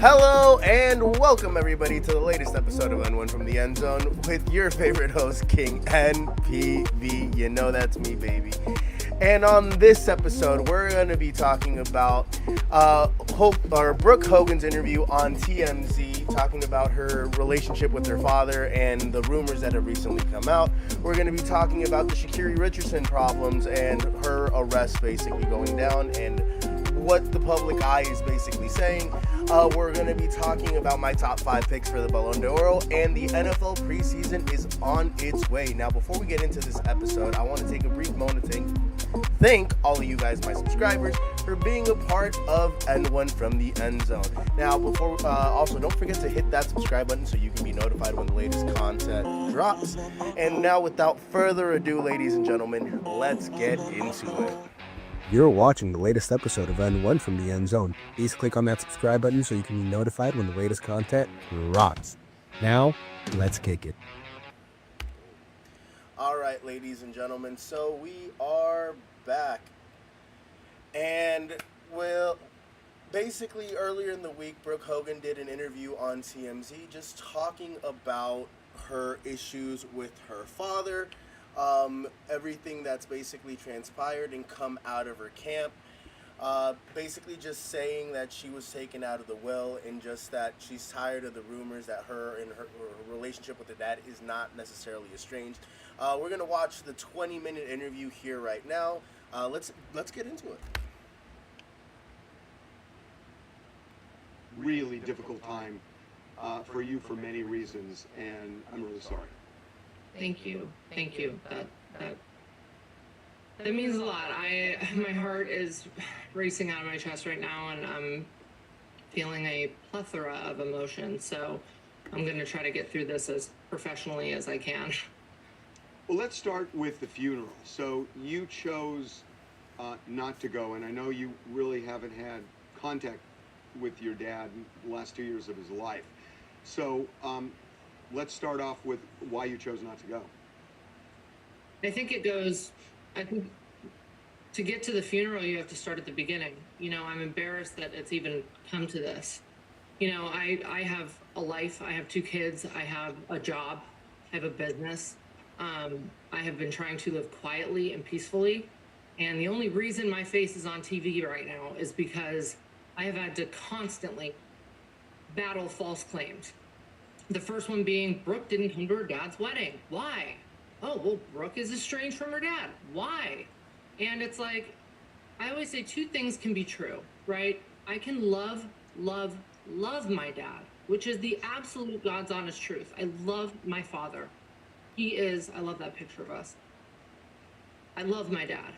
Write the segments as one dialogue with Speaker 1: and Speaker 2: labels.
Speaker 1: Hello and welcome everybody to the latest episode of N1 from the End Zone with your favorite host, King NPV. You know that's me, baby. And on this episode, we're going to be talking about Brooke Hogan's interview on TMZ, talking about her relationship with her father and the rumors that have recently come out. We're going to be talking about the Sha'Carri Richardson problems and her arrest basically going down and what the public eye is basically saying. We're going to be talking about my top 5 picks for the Ballon d'Or, and the NFL preseason is on its way. Now, before we get into this episode, I want to take a brief moment to thank all of you guys, my subscribers, for being a part of N1 from the End Zone. Now, also don't forget to hit that subscribe button so you can be notified when the latest content drops. And now, without further ado, ladies and gentlemen, let's get into it.
Speaker 2: You're watching the latest episode of N1 from the End Zone. Please click on that subscribe button so you can be notified when the latest content drops. Now, let's kick it.
Speaker 1: All right, ladies and gentlemen, so we are back. And, well, basically earlier in the week, Brooke Hogan did an interview on TMZ just talking about her issues with her father, everything that's basically transpired and come out of her camp. Basically just saying that she was taken out of the will and just that she's tired of the rumors that her and her relationship with her dad is not necessarily estranged. We're going to watch the 20-minute interview here right now. Let's get into it.
Speaker 3: Really difficult time for you for many reasons, and I'm really sorry.
Speaker 4: Thank you. That means a lot. My heart is racing out of my chest right now, and I'm feeling a plethora of emotions. So I'm going to try to get through this as professionally as I can.
Speaker 3: Well, let's start with the funeral. So you chose not to go, and I know you really haven't had contact with your dad in the last 2 years of his life. So let's start off with why you chose not to go.
Speaker 4: I think to get to the funeral, you have to start at the beginning. You know, I'm embarrassed that it's even come to this. You know, I have a life. I have 2 kids. I have a job. I have a business. I have been trying to live quietly and peacefully. And the only reason my face is on TV right now is because I have had to constantly battle false claims. The first one being Brooke didn't come to her dad's wedding. Why? Oh, well, Brooke is estranged from her dad. Why? And it's like, I always say 2 things can be true, right? I can love my dad, which is the absolute God's honest truth. I love my father. I love that picture of us. I love my dad,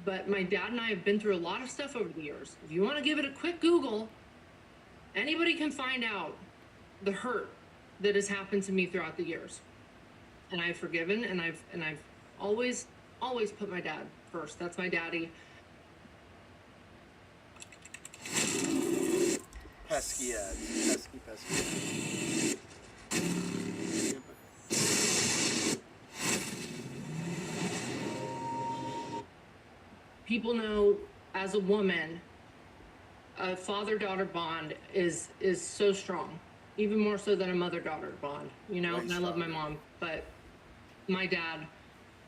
Speaker 4: but my dad and I have been through a lot of stuff over the years. If you want to give it a quick Google, anybody can find out the hurt that has happened to me throughout the years. And I've forgiven, and I've always put my dad first. That's my daddy.
Speaker 1: Pesky ads. Pesky.
Speaker 4: People know, as a woman, a father-daughter bond is so strong, even more so than a mother-daughter bond, you know.
Speaker 1: Very
Speaker 4: and I love my
Speaker 1: strong.
Speaker 4: mom, but my dad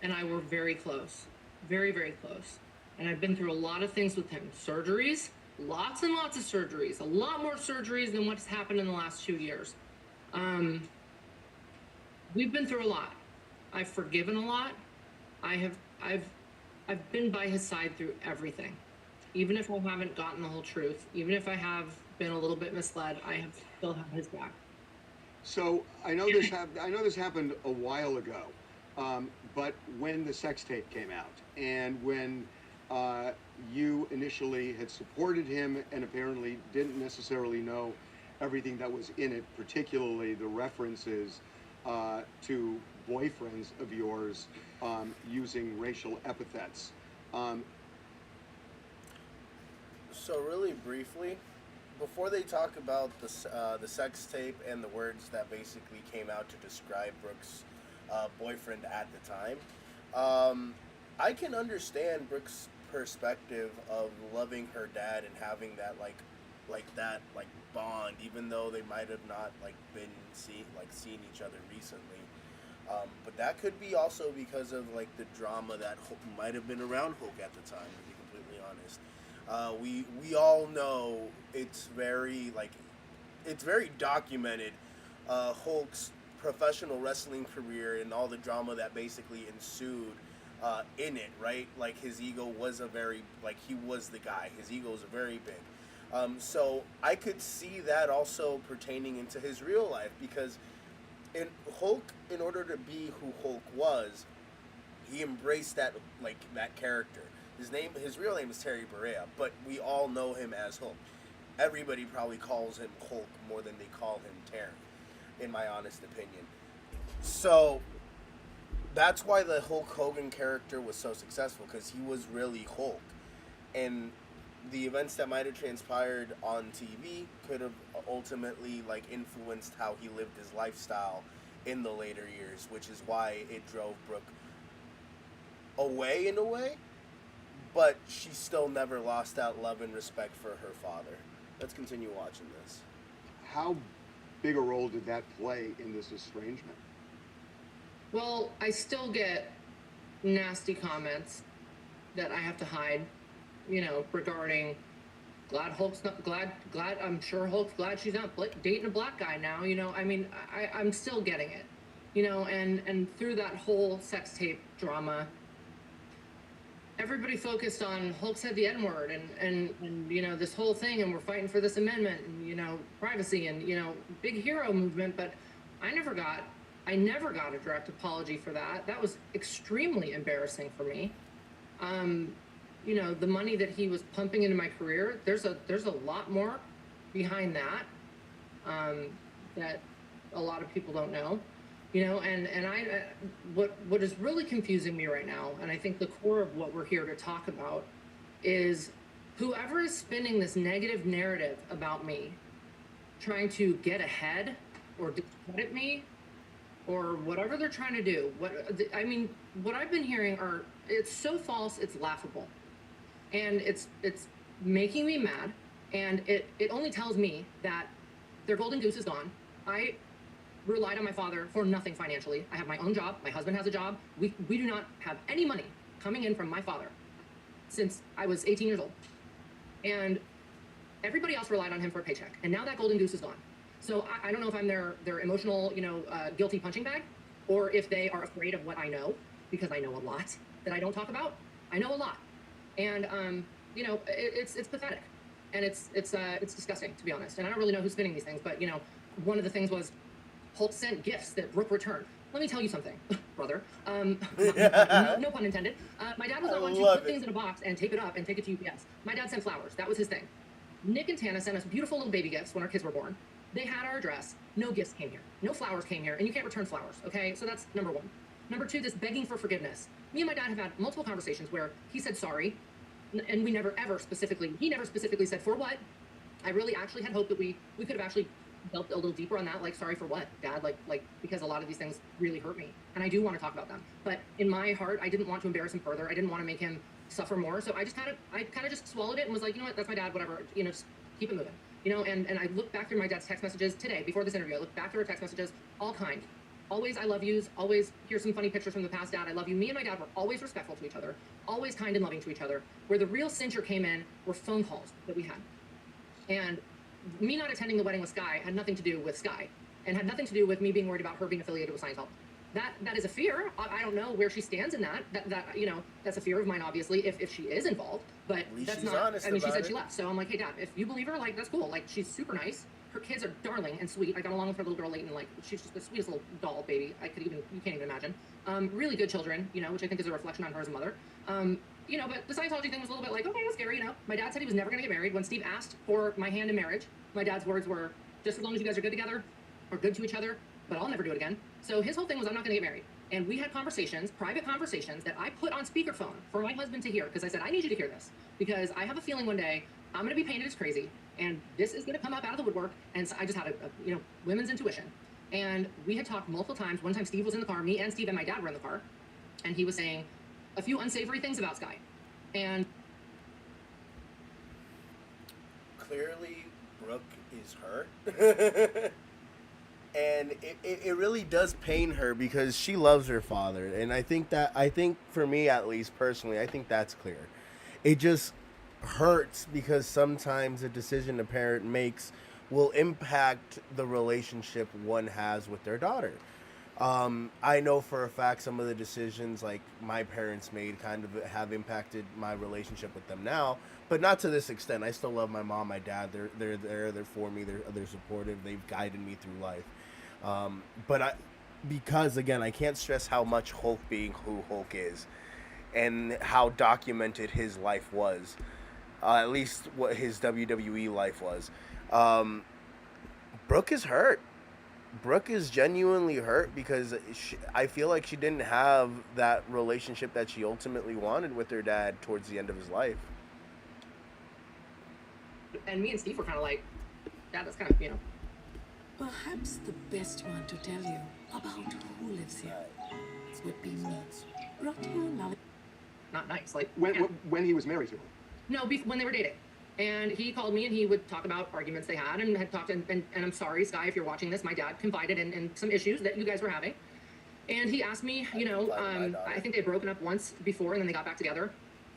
Speaker 4: and I were very close, very, very close. And I've been through a lot of things with him. Surgeries, lots and lots of surgeries, a lot more surgeries than what's happened in the last 2 years. We've been through a lot. I've forgiven a lot. I've been by his side through everything. Even if I haven't gotten the whole truth, even if I have been a little bit misled, I have still had his back.
Speaker 3: So I know this happened a while ago, but when the sex tape came out, and when you initially had supported him and apparently didn't necessarily know everything that was in it, particularly the references to boyfriends of yours using racial epithets.
Speaker 1: So really briefly, before they talk about the sex tape and the words that basically came out to describe Brooke's boyfriend at the time, I can understand Brooke's perspective of loving her dad and having that like bond, even though they might have not seen each other recently. But that could be also because of like the drama that might have been around Hulk at the time, to be completely honest. We all know it's very documented, Hulk's professional wrestling career and all the drama that basically ensued in it, right? Like his ego was he was the guy. His ego was very big. So I could see that also pertaining into his real life, because in order to be who Hulk was, he embraced that character. His real name is Terry Borea, but we all know him as Hulk. Everybody probably calls him Hulk more than they call him Terry, in my honest opinion. So that's why the Hulk Hogan character was so successful, because he was really Hulk. And the events that might have transpired on TV could have ultimately influenced how he lived his lifestyle in the later years, which is why it drove Brooke away in a way, but she still never lost that love and respect for her father. Let's continue watching this.
Speaker 3: How big a role did that play in this estrangement?
Speaker 4: Well, I still get nasty comments that I have to hide, regarding I'm sure Hulk's glad she's not dating a black guy now, I'm still getting it, and through that whole sex tape drama, everybody focused on Hulk said the N-word and this whole thing, and we're fighting for this amendment and, privacy and, big hero movement, but I never got a direct apology for that. That was extremely embarrassing for me. The money that he was pumping into my career, there's a lot more behind that, that a lot of people don't know, what is really confusing me right now, and I think the core of what we're here to talk about, is whoever is spinning this negative narrative about me, trying to get ahead or discredit me, or whatever they're trying to do. What I've been hearing it's so false, it's laughable. And it's making me mad, and it only tells me that their golden goose is gone. I relied on my father for nothing financially. I have my own job. My husband has a job. We do not have any money coming in from my father since I was 18 years old. And everybody else relied on him for a paycheck. And now that golden goose is gone. So I don't know if I'm their emotional, guilty punching bag, or if they are afraid of what I know, because I know a lot that I don't talk about. I know a lot. And, it's pathetic, and it's disgusting, to be honest. And I don't really know who's spinning these things, but, one of the things was Holt sent gifts that Brooke returned. Let me tell you something, brother. No pun intended. My dad was not one to put things in a box and tape it up and take it to UPS. My dad sent flowers. That was his thing. Nick and Tana sent us beautiful little baby gifts when our kids were born. They had our address. No gifts came here. No flowers came here. And you can't return flowers, okay? So that's number one. Number two, this begging for forgiveness. Me and my dad have had multiple conversations where he said sorry, and we never ever specifically, he never specifically said for what. I really actually had hoped that we could have actually delved a little deeper on that, like, sorry for what, Dad? Like because a lot of these things really hurt me, and I do want to talk about them. But in my heart, I didn't want to embarrass him further. I didn't want to make him suffer more. So I kind of just swallowed it and was like, you know what, that's my dad, whatever, just keep it moving. And I look back through my dad's text messages today, before this interview, I look back through our text messages, all kind. Always I love yous, always here's some funny pictures from the past, Dad, I love you. Me and my dad were always respectful to each other, always kind and loving to each other. Where the real cincher came in were phone calls that we had. And me not attending the wedding with Sky had nothing to do with Sky, and had nothing to do with me being worried about her being affiliated with Scientology. That is a fear. I don't know where she stands in that. That's a fear of mine, obviously, if she is involved. But that's not. I mean, she said she left, so I'm like, hey, Dad, if you believe her, like, that's cool. Like, she's super nice. Her kids are darling and sweet. I got along with her little girl Leighton. Like, she's just the sweetest little doll baby. You can't even imagine. Really good children, which I think is a reflection on her as a mother. But the Scientology thing was a little bit like, okay, it was scary, My dad said he was never going to get married. When Steve asked for my hand in marriage, my dad's words were, just as long as you guys are good together, or good to each other, but I'll never do it again. So his whole thing was, I'm not going to get married. And we had conversations, private conversations, that I put on speakerphone for my husband to hear, because I said, I need you to hear this, because I have a feeling one day I'm going to be painted as crazy, and this is going to come up out of the woodwork. And so I just had a women's intuition. And we had talked multiple times. One time Steve was in the car, me and Steve and my dad were in the car, and he was saying a few unsavory things about Sky. And
Speaker 1: clearly Brooke is hurt. And it really does pain her, because she loves her father. And I think for me, at least personally, I think that's clear. It just hurts because sometimes a decision a parent makes will impact the relationship one has with their daughter. I know for a fact some of the decisions like my parents made kind of have impacted my relationship with them now, but not to this extent. I still love my mom, my dad. They're there, they're for me, they're supportive, they've guided me through life. Because again, I can't stress how much Hulk being who Hulk is, and how documented his life was, at least what his WWE life was. Brooke is hurt. Brooke is genuinely hurt because I feel like she didn't have that relationship that she ultimately wanted with her dad towards the end of his life.
Speaker 4: And me and Steve were kind of like, Dad, that's kind of,
Speaker 5: Perhaps the best one to tell you about who lives here would be me.
Speaker 4: Not nice. Like
Speaker 3: When he was married to her?
Speaker 4: No, when they were dating. And he called me and he would talk about arguments they had and had talked, and I'm sorry, Sky, if you're watching this, my dad confided in some issues that you guys were having. And he asked me, I think they'd broken up once before and then they got back together.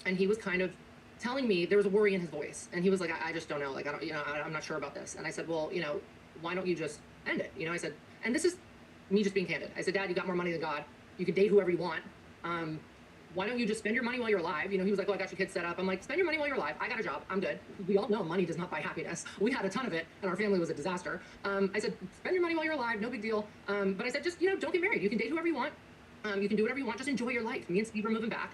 Speaker 4: And he was kind of telling me, there was a worry in his voice. And he was like, I just don't know. Like, I'm not sure about this. And I said, well, why don't you just end it? I said, and this is me just being candid. I said, Dad, you got more money than God. You can date whoever you want. Why don't you just spend your money while you're alive? He was like, oh, I got your kids set up. I'm like, spend your money while you're alive. I got a job. I'm good. We all know money does not buy happiness. We had a ton of it, and our family was a disaster. I said, spend your money while you're alive. No big deal. But I said, just, don't get married. You can date whoever you want. You can do whatever you want. Just enjoy your life. Me and Steve are moving back.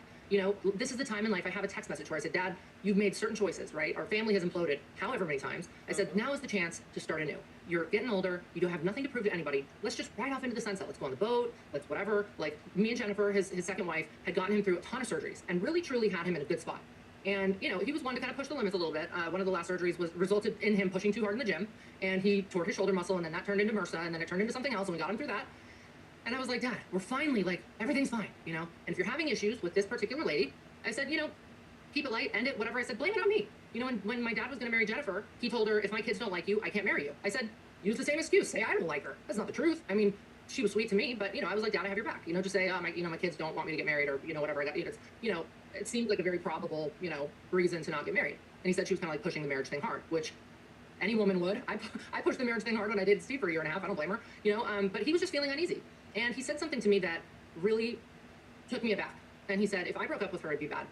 Speaker 4: This is the time in life. I have a text message where I said, Dad, you've made certain choices, right? Our family has imploded however many times. I said, now is the chance to start anew. You're getting older. You don't have nothing to prove to anybody. Let's just ride off into the sunset. Let's go on the boat. Let's whatever. Like, me and Jennifer, his second wife, had gotten him through a ton of surgeries and really, truly had him in a good spot. And, he was one to kind of push the limits a little bit. One of the last surgeries resulted in him pushing too hard in the gym, and he tore his shoulder muscle, and then that turned into MRSA, and then it turned into something else, and we got him through that. And I was like, Dad, we're finally, everything's fine, And if you're having issues with this particular lady, I said, keep it light, end it, whatever. I said, blame it on me. When my dad was going to marry Jennifer, he told her, if my kids don't like you, I can't marry you. I said, use the same excuse. Say, I don't like her. That's not the truth. I mean, she was sweet to me, but, I was like, Dad, I have your back. Just say, my kids don't want me to get married, or, whatever. I got, it seemed like a very probable, reason to not get married. And he said she was kind of pushing the marriage thing hard, which any woman would. I pushed the marriage thing hard when I dated Steve for a year and a half. I don't blame her, but he was just feeling uneasy. And he said something to me that really took me aback. And he said, if I broke up with her, it'd be bad.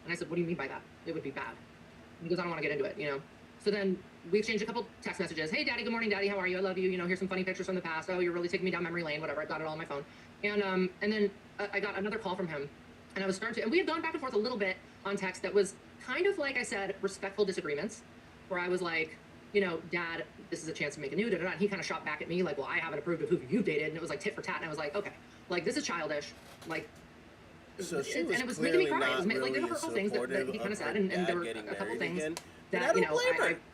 Speaker 4: And I said, what do you mean by that? It would be bad. He goes, I don't want to get into it, So then we exchanged a couple text messages. Hey, Daddy, good morning, Daddy. How are you? I love you. You know, here's some funny pictures from the past. Oh, you're really taking me down memory lane. Whatever. I got it all on my phone. And then I got another call from him, and I was starting to, and we had gone back and forth a little bit on text that was kind of, like I said, respectful disagreements, where I was like, you know, Dad, this is a chance to make a new, and he kind of shot back at me like, well, I haven't approved of who you dated, and it was like tit for tat, and I was like, okay, like, this is childish, like,
Speaker 1: So she
Speaker 4: and
Speaker 1: was
Speaker 4: it was making me
Speaker 1: clearly
Speaker 4: cry. It
Speaker 1: not
Speaker 4: was like
Speaker 1: really
Speaker 4: there were a couple things that he kind of said, and there were a couple things that, you know,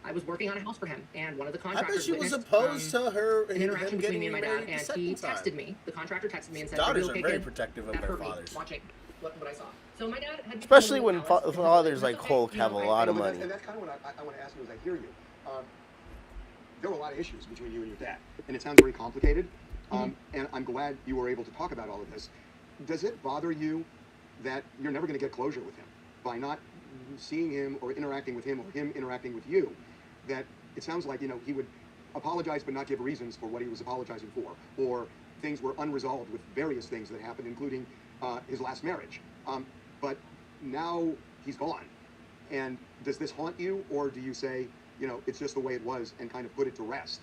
Speaker 4: I was working on a house for him, and one of the
Speaker 1: I bet
Speaker 4: contractors
Speaker 1: she was
Speaker 4: witnessed,
Speaker 1: opposed to her
Speaker 4: an interaction between me and my dad,
Speaker 1: married the
Speaker 4: and he
Speaker 1: second
Speaker 4: texted
Speaker 1: time.
Speaker 4: me. The contractor texted me and said,
Speaker 1: Daughters
Speaker 4: "Are you
Speaker 1: are
Speaker 4: okay,
Speaker 1: very
Speaker 4: kid?"
Speaker 1: protective of
Speaker 4: That
Speaker 1: their
Speaker 4: hurt me
Speaker 1: fathers.
Speaker 4: watching what I saw. So my dad had
Speaker 1: Especially
Speaker 4: become a
Speaker 1: when
Speaker 4: little callous,
Speaker 1: fathers
Speaker 4: and
Speaker 1: like
Speaker 4: that's okay.
Speaker 1: Hulk
Speaker 4: You
Speaker 1: have
Speaker 4: know,
Speaker 1: a lot of
Speaker 3: But
Speaker 1: money.
Speaker 3: and that's kind of what I want to ask you as I hear you. There were a lot of issues between you and your dad, and it sounds very complicated. And I'm glad you were able to talk about all of this. Does it bother you that you're never going to get closure with him by not seeing him or interacting with him or him interacting with you? That it sounds like, you know, he would apologize but not give reasons for what he was apologizing for, or things were unresolved with various things that happened, including his last marriage. But now he's gone. And does this haunt you, or do you say, you know, it's just the way it was and kind of put it to rest?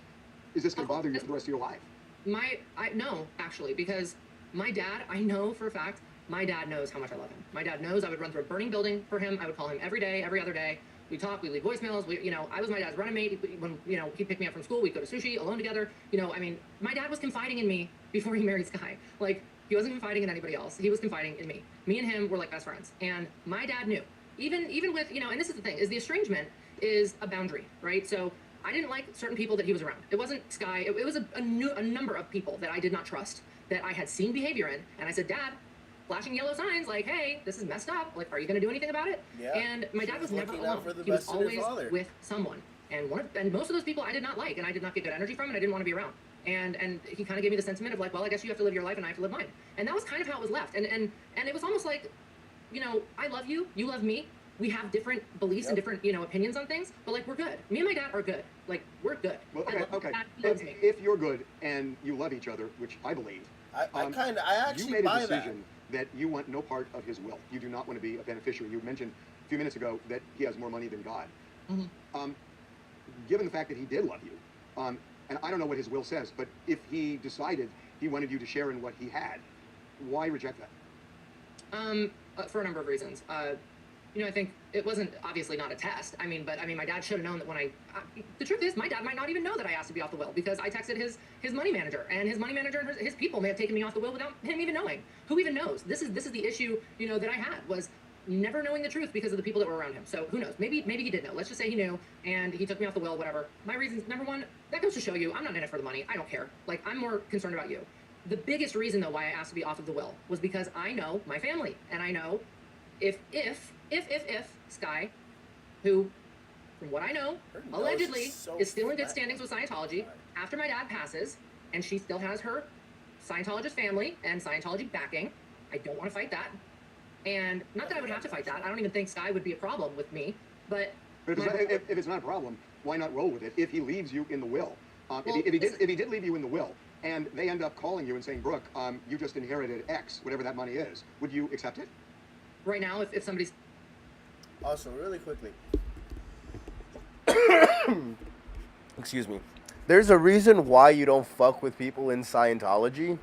Speaker 3: Is this going to bother you for the rest of your life?
Speaker 4: No, actually, because my dad, I know for a fact, my dad knows how much I love him. My dad knows I would run through a burning building for him. I would call him every day, every other day. We talk, we leave voicemails. You know, I was my dad's running mate. When, you know, he'd pick me up from school, we'd go to sushi alone together. You know, I mean, my dad was confiding in me before he married Sky. Like, he wasn't confiding in anybody else. He was confiding in me. Me and him were like best friends. And my dad knew. Even with, you know, and this is the thing, is the estrangement is a boundary, right? So I didn't like certain people that he was around. It wasn't Sky. It was a number of people that I did not trust, that I had seen behavior in. And I said, Dad, flashing yellow signs like, hey, this is messed up. Like, are you going to do anything about it?
Speaker 1: Yeah.
Speaker 4: And my dad was never
Speaker 1: looking out
Speaker 4: alone.
Speaker 1: for the
Speaker 4: He was
Speaker 1: best in his
Speaker 4: always
Speaker 1: father.
Speaker 4: with someone. And most of those people I did not like, and I did not get good energy from, and I didn't want to be around. And he kind of gave me the sentiment of like, well, I guess you have to live your life and I have to live mine. And that was kind of how it was left. And it was almost like, you know, I love you, you love me. We have different beliefs and different, you know, opinions on things, but like, we're good. Me and my dad are good. Like, we're good.
Speaker 3: Well,
Speaker 4: I love
Speaker 3: okay.
Speaker 4: my dad, he loves me.
Speaker 3: If you're good and you love each other, which I believe,
Speaker 1: I actually
Speaker 3: you made
Speaker 1: buy
Speaker 3: a decision that you want no part of his will. You do not want to be a beneficiary. You mentioned a few minutes ago that he has more money than God.
Speaker 4: Mm-hmm.
Speaker 3: Given the fact that he did love you, and I don't know what his will says, but if he decided he wanted you to share in what he had, why reject that?
Speaker 4: For a number of reasons. You know, I think it wasn't obviously not a test. I mean, my dad should have known that when the truth is, my dad might not even know that I asked to be off the will because I texted his money manager, and his money manager and his people may have taken me off the will without him even knowing. Who even knows? This is the issue, you know, that I had, was never knowing the truth because of the people that were around him. So who knows? Maybe he did know. Let's just say he knew, and he took me off the will, whatever. My reasons, number one, that goes to show you I'm not in it for the money. I don't care. Like, I'm more concerned about you. The biggest reason, though, why I asked to be off of the will was because I know my family, and I know if Sky, who, from what I know, allegedly is still in good standings with Scientology, after my dad passes, and she still has her Scientologist family and Scientology backing, I don't want to fight that. And not that I would have to fight that. I don't even think Sky would be a problem with me, but
Speaker 3: But if it's not a problem, why not roll with it if he leaves you in the will? If he did leave you in the will, and they end up calling you and saying, Brooke, you just inherited X, whatever that money is, would you accept it?
Speaker 4: right now, if somebody's...
Speaker 1: Also, really quickly. Excuse me. There's a reason why you don't fuck with people in Scientology.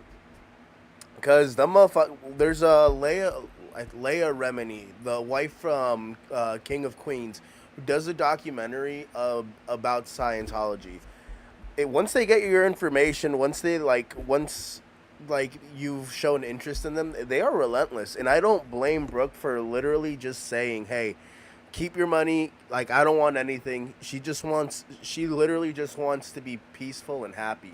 Speaker 1: Because there's a Leia Remini, the wife from King of Queens, who does a documentary about Scientology. Once they get your information, once you've shown interest in them, they are relentless. And I don't blame Brooke for literally just saying, hey, keep your money. Like, I don't want anything. She literally just wants to be peaceful and happy.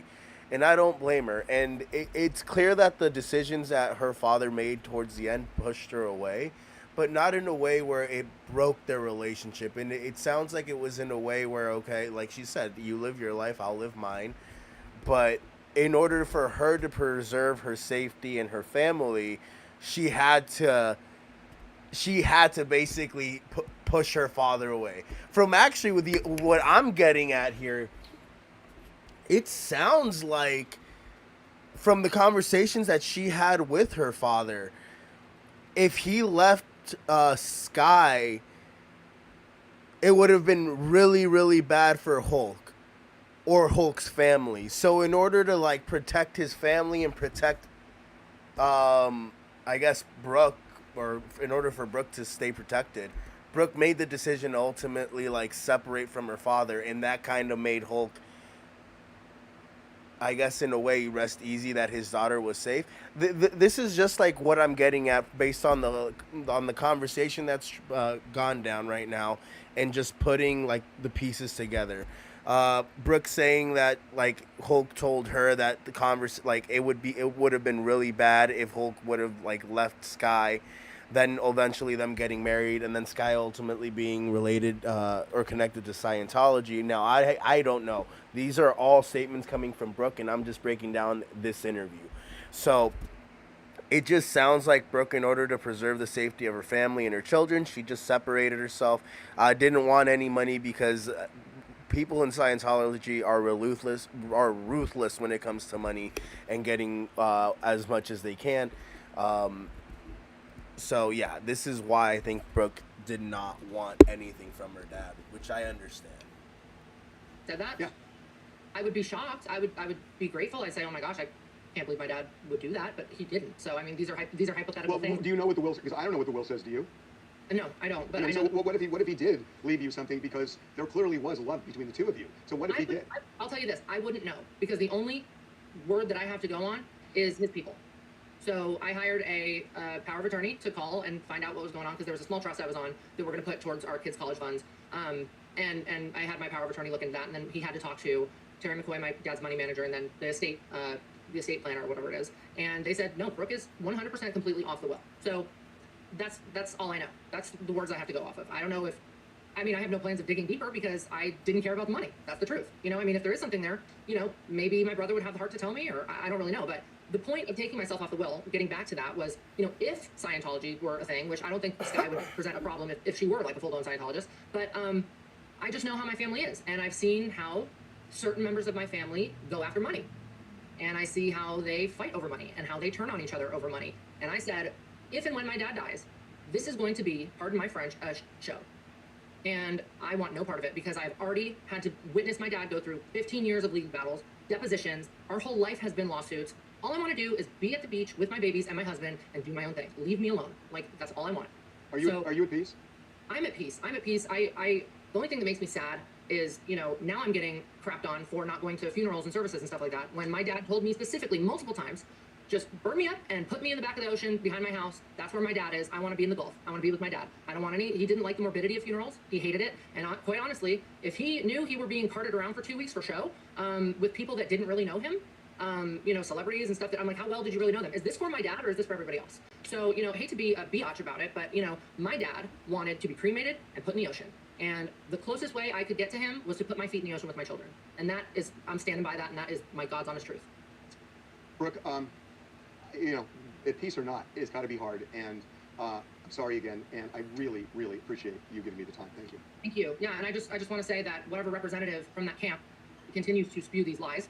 Speaker 1: And I don't blame her. And it's clear that the decisions that her father made towards the end pushed her away, but not in a way where it broke their relationship. And it sounds like it was in a way where, okay, like she said, you live your life, I'll live mine. But in order for her to preserve her safety and her family, she had to basically push her father away. From actually what I'm getting at here, it sounds like from the conversations that she had with her father, if he left Sky, it would have been really, really bad for Hulk or Hulk's family. So in order to like protect his family and protect, I guess Brooke, or in order for Brooke to stay protected, Brooke made the decision to ultimately like separate from her father, and that kind of made Hulk, I guess, in a way, rest easy that his daughter was safe. This is just like what I'm getting at based on the conversation that's gone down right now, and just putting like the pieces together. Brooke saying that like Hulk told her that it would have been really bad if Hulk would have like left Sky, then eventually them getting married, and then Sky ultimately being related or connected to Scientology. Now, I don't know. These are all statements coming from Brooke, and I'm just breaking down this interview. So it just sounds like Brooke, in order to preserve the safety of her family and her children, she just separated herself. Didn't want any money because people in Scientology are ruthless when it comes to money and getting as much as they can. So yeah, this is why I think Brooke did not want anything from her dad, which I understand.
Speaker 4: Said that?
Speaker 3: Yeah.
Speaker 4: I would be shocked. I would be grateful. I'd say, oh my gosh, I can't believe my dad would do that, but he didn't. So I mean, these are hypothetical things.
Speaker 3: Do you know what the will? Because I don't know what the will says. Do you?
Speaker 4: No, I don't. But
Speaker 3: I know. So what if he did leave you something? Because there clearly was love between the two of you. So what if he did?
Speaker 4: I'll tell you this. I wouldn't know, because the only word that I have to go on is his people. So I hired a power of attorney to call and find out what was going on, because there was a small trust I was on that we're going to put towards our kids' college funds. And I had my power of attorney look into that, and then he had to talk to Terry McCoy, my dad's money manager, and then the estate planner or whatever it is. And they said, no, Brooke is 100% completely off the will. So that's all I know. That's the words I have to go off of. I don't know I have no plans of digging deeper, because I didn't care about the money. That's the truth. If there is something there, maybe my brother would have the heart to tell me, or I don't really know. But the point of taking myself off the will, getting back to that, was, if Scientology were a thing, which I don't think this guy would present a problem if she were like a full-blown Scientologist, but I just know how my family is, and I've seen how certain members of my family go after money, and I see how they fight over money and how they turn on each other over money. And I said, if and when my dad dies, this is going to be, pardon my French, a show. And I want no part of it, because I've already had to witness my dad go through 15 years of legal battles, depositions. Our whole life has been lawsuits. All I want to do is be at the beach with my babies and my husband and do my own thing. Leave me alone. Like, that's all I want.
Speaker 3: Are you at peace?
Speaker 4: I'm at peace. The only thing that makes me sad is, now I'm getting crapped on for not going to funerals and services and stuff like that, when my dad told me specifically multiple times, just burn me up and put me in the back of the ocean behind my house. That's where my dad is. I want to be in the Gulf. I want to be with my dad. I don't want he didn't like the morbidity of funerals. He hated it. And quite honestly, if he knew he were being carted around for 2 weeks for show, with people that didn't really know him, celebrities and stuff, that I'm like, how well did you really know them? Is this for my dad, or is this for everybody else? So, hate to be a biatch about it, but, my dad wanted to be cremated and put in the ocean. And the closest way I could get to him was to put my feet in the ocean with my children. And that is, I'm standing by that, and that is my God's honest truth.
Speaker 3: Brooke, at peace or not, it's got to be hard. And I'm sorry again, and I really, really appreciate you giving me the time. Thank you. Thank
Speaker 4: you. Yeah, and I just want to say that whatever representative from that camp continues to spew these lies,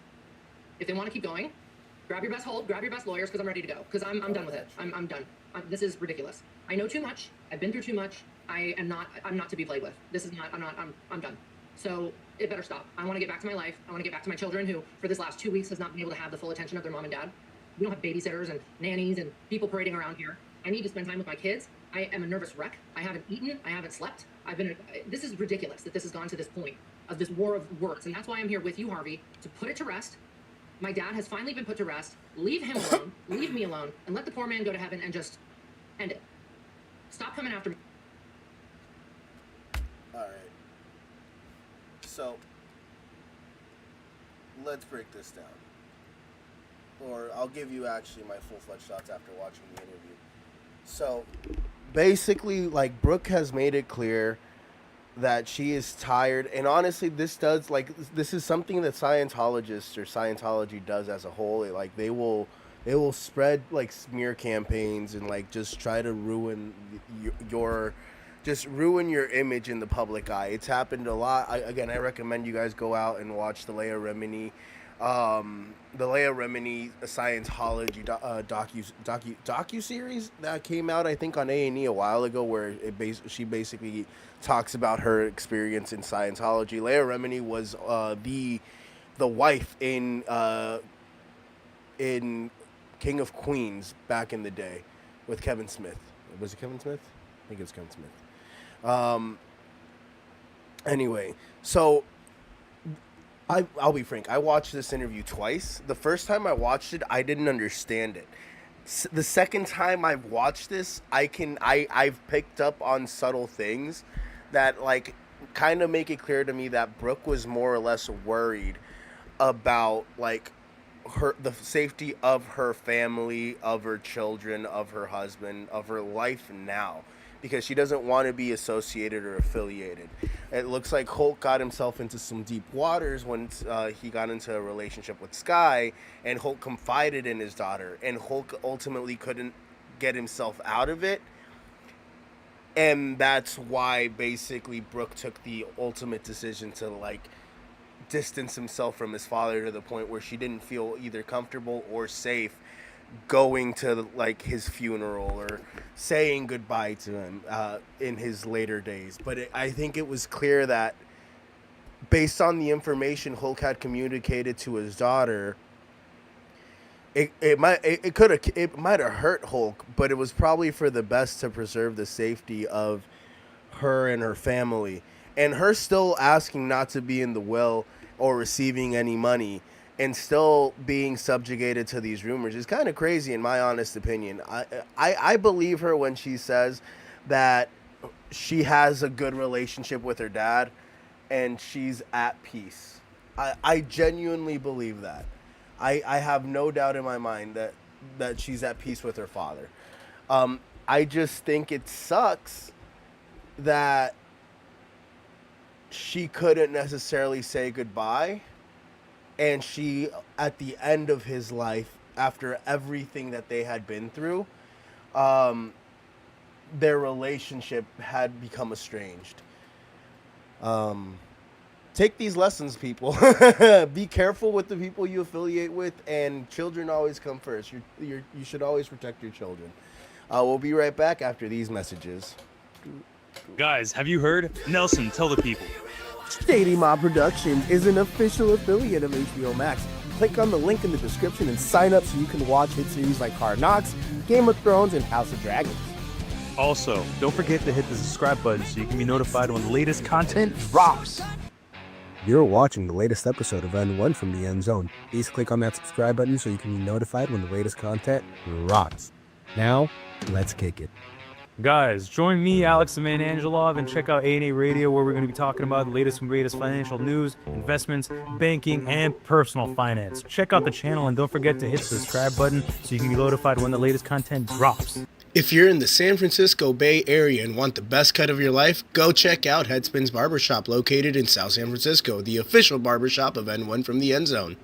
Speaker 4: if they want to keep going, grab your best hold, grab your best lawyers, because I'm ready to go. Because I'm done with it. I'm done. This is ridiculous. I know too much. I've been through too much. I'm not to be played with. This is not. I'm done. So it better stop. I want to get back to my life. I want to get back to my children, who for this last 2 weeks has not been able to have the full attention of their mom and dad. We don't have babysitters and nannies and people parading around here. I need to spend time with my kids. I am a nervous wreck. I haven't eaten. I haven't slept. This is ridiculous that this has gone to this point of this war of words. And that's why I'm here with you, Harvey, to put it to rest. My dad has finally been put to rest. Leave him alone. Leave me alone. And let the poor man go to heaven and just end it. Stop coming after me.
Speaker 1: All right. So, let's break this down. Or I'll give you actually my full-fledged thoughts after watching the interview. So, basically, like, Brooke has made it clear that she is tired. And honestly, this is something that Scientologists or Scientology does as a whole. They will spread, like, smear campaigns and, like, just try to ruin your just ruin your image in the public eye. It's happened a lot. I recommend you guys go out and watch the Leia Remini Scientology docu series that came out, I think, on A&E a while ago, where she basically talks about her experience in Scientology. Leia Remini was the wife in King of Queens back in the day with Kevin Smith. Was it Kevin Smith? I think it was Kevin Smith. Anyway, so I'll be frank. I watched this interview twice. The first time I watched it, I didn't understand it. The second time I've watched this, I've picked up on subtle things that like kind of make it clear to me that Brooke was more or less worried about like the safety of her family, of her children, of her husband, of her life now, because she doesn't want to be associated or affiliated. It looks like Hulk got himself into some deep waters when he got into a relationship with Sky, and Hulk confided in his daughter, and Hulk ultimately couldn't get himself out of it. And that's why basically Brooke took the ultimate decision to like distance himself from his father to the point where she didn't feel either comfortable or safe going to like his funeral or saying goodbye to him in his later days. But I think it was clear that based on the information Hulk had communicated to his daughter, it might have hurt Hulk, but it was probably for the best to preserve the safety of her and her family. And her still asking not to be in the will or receiving any money and still being subjugated to these rumors is kind of crazy, in my honest opinion. I believe her when she says that she has a good relationship with her dad and she's at peace. I genuinely believe that. I have no doubt in my mind that she's at peace with her father. I just think it sucks that she couldn't necessarily say goodbye, and she, at the end of his life, after everything that they had been through, their relationship had become estranged. Take these lessons, people. Be careful with the people you affiliate with, and children always come first. You should always protect your children. We'll be right back after these messages.
Speaker 6: Guys, have you heard? Nelson, tell the people.
Speaker 1: Shady Mob Productions is an official affiliate of HBO Max. Click on the link in the description and sign up so you can watch hit series like Hard Knocks, Game of Thrones, and House of Dragons.
Speaker 6: Also, don't forget to hit the subscribe button so you can be notified when the latest content drops.
Speaker 2: You're watching the latest episode of N1 from the End Zone. Please click on that subscribe button so you can be notified when the latest content drops. Now, let's kick it.
Speaker 6: Guys, join me, Alex the Man Angelov, and check out A&A Radio, where we're going to be talking about the latest and greatest financial news, investments, banking, and personal finance. Check out the channel and don't forget to hit the subscribe button so you can be notified when the latest content drops.
Speaker 1: If you're in the San Francisco Bay Area and want the best cut of your life, go check out Headspins Barbershop, located in South San Francisco, the official barbershop of N1 from the End Zone.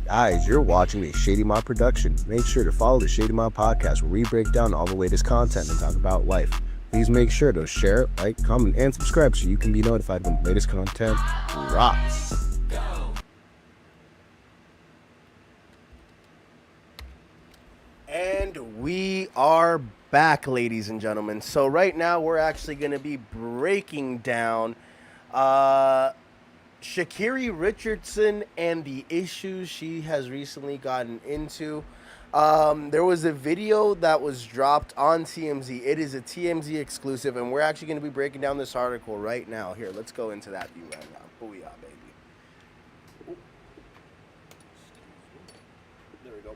Speaker 2: Guys, you're watching a Shady Mob production. Make sure to follow the Shady Mob podcast, where we break down all the latest content and talk about life. Please make sure to share, like, comment, and subscribe so you can be notified when the latest content drops.
Speaker 1: And we are back, ladies and gentlemen. So right now we're actually going to be breaking down Sha'Carri Richardson and the issues she has recently gotten into. There was a video that was dropped on TMZ. It is a TMZ exclusive, and we're actually going to be breaking down this article right now. Here, let's go into that view right now. Booyah, baby. Ooh. There we go.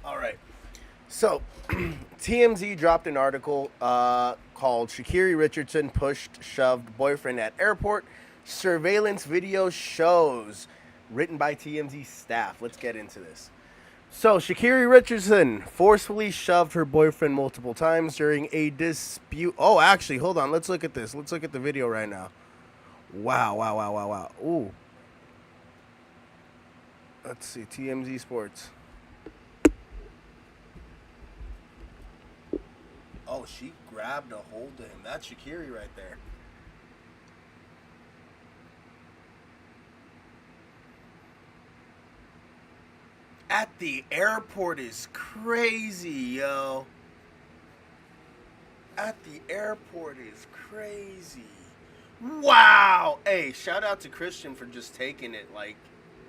Speaker 1: All right. So, TMZ dropped an article called Sha'Carri Richardson Pushed, Shoved Boyfriend at Airport. Surveillance video shows. Written by TMZ staff. Let's get into this. So, Sha'Carri Richardson forcefully shoved her boyfriend multiple times during a dispute. Oh, actually, hold on. Let's look at this. Let's look at the video right now. Wow, wow, wow, wow, wow. Ooh. Let's see. TMZ Sports. Oh, she grabbed a hold of him. That's Sha'Carri right there. At the airport is crazy, yo. At the airport is crazy. Wow. Hey, shout out to Christian for just taking it. Like,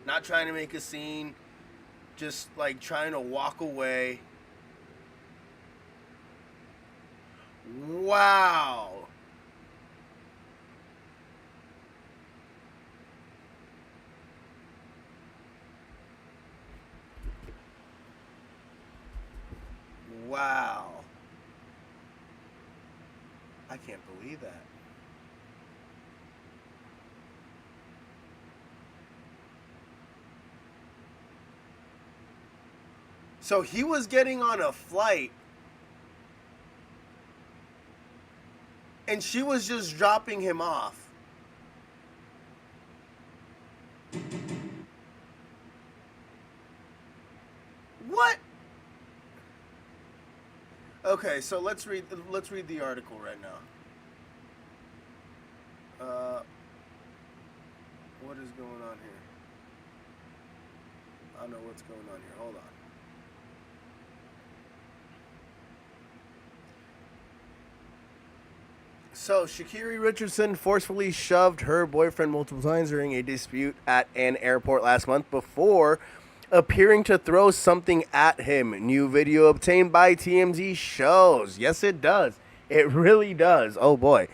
Speaker 1: not trying to make a scene. Just, like, trying to walk away. Wow. Wow. I can't believe that. So he was getting on a flight and she was just dropping him off. What? Okay, so let's read the article right now. What is going on here? I don't know what's going on here. Hold on. So, Sha'Carri Richardson forcefully shoved her boyfriend multiple times during a dispute at an airport last month before appearing to throw something at him. New video obtained by TMZ shows. Yes, it does. It really does. Oh, boy.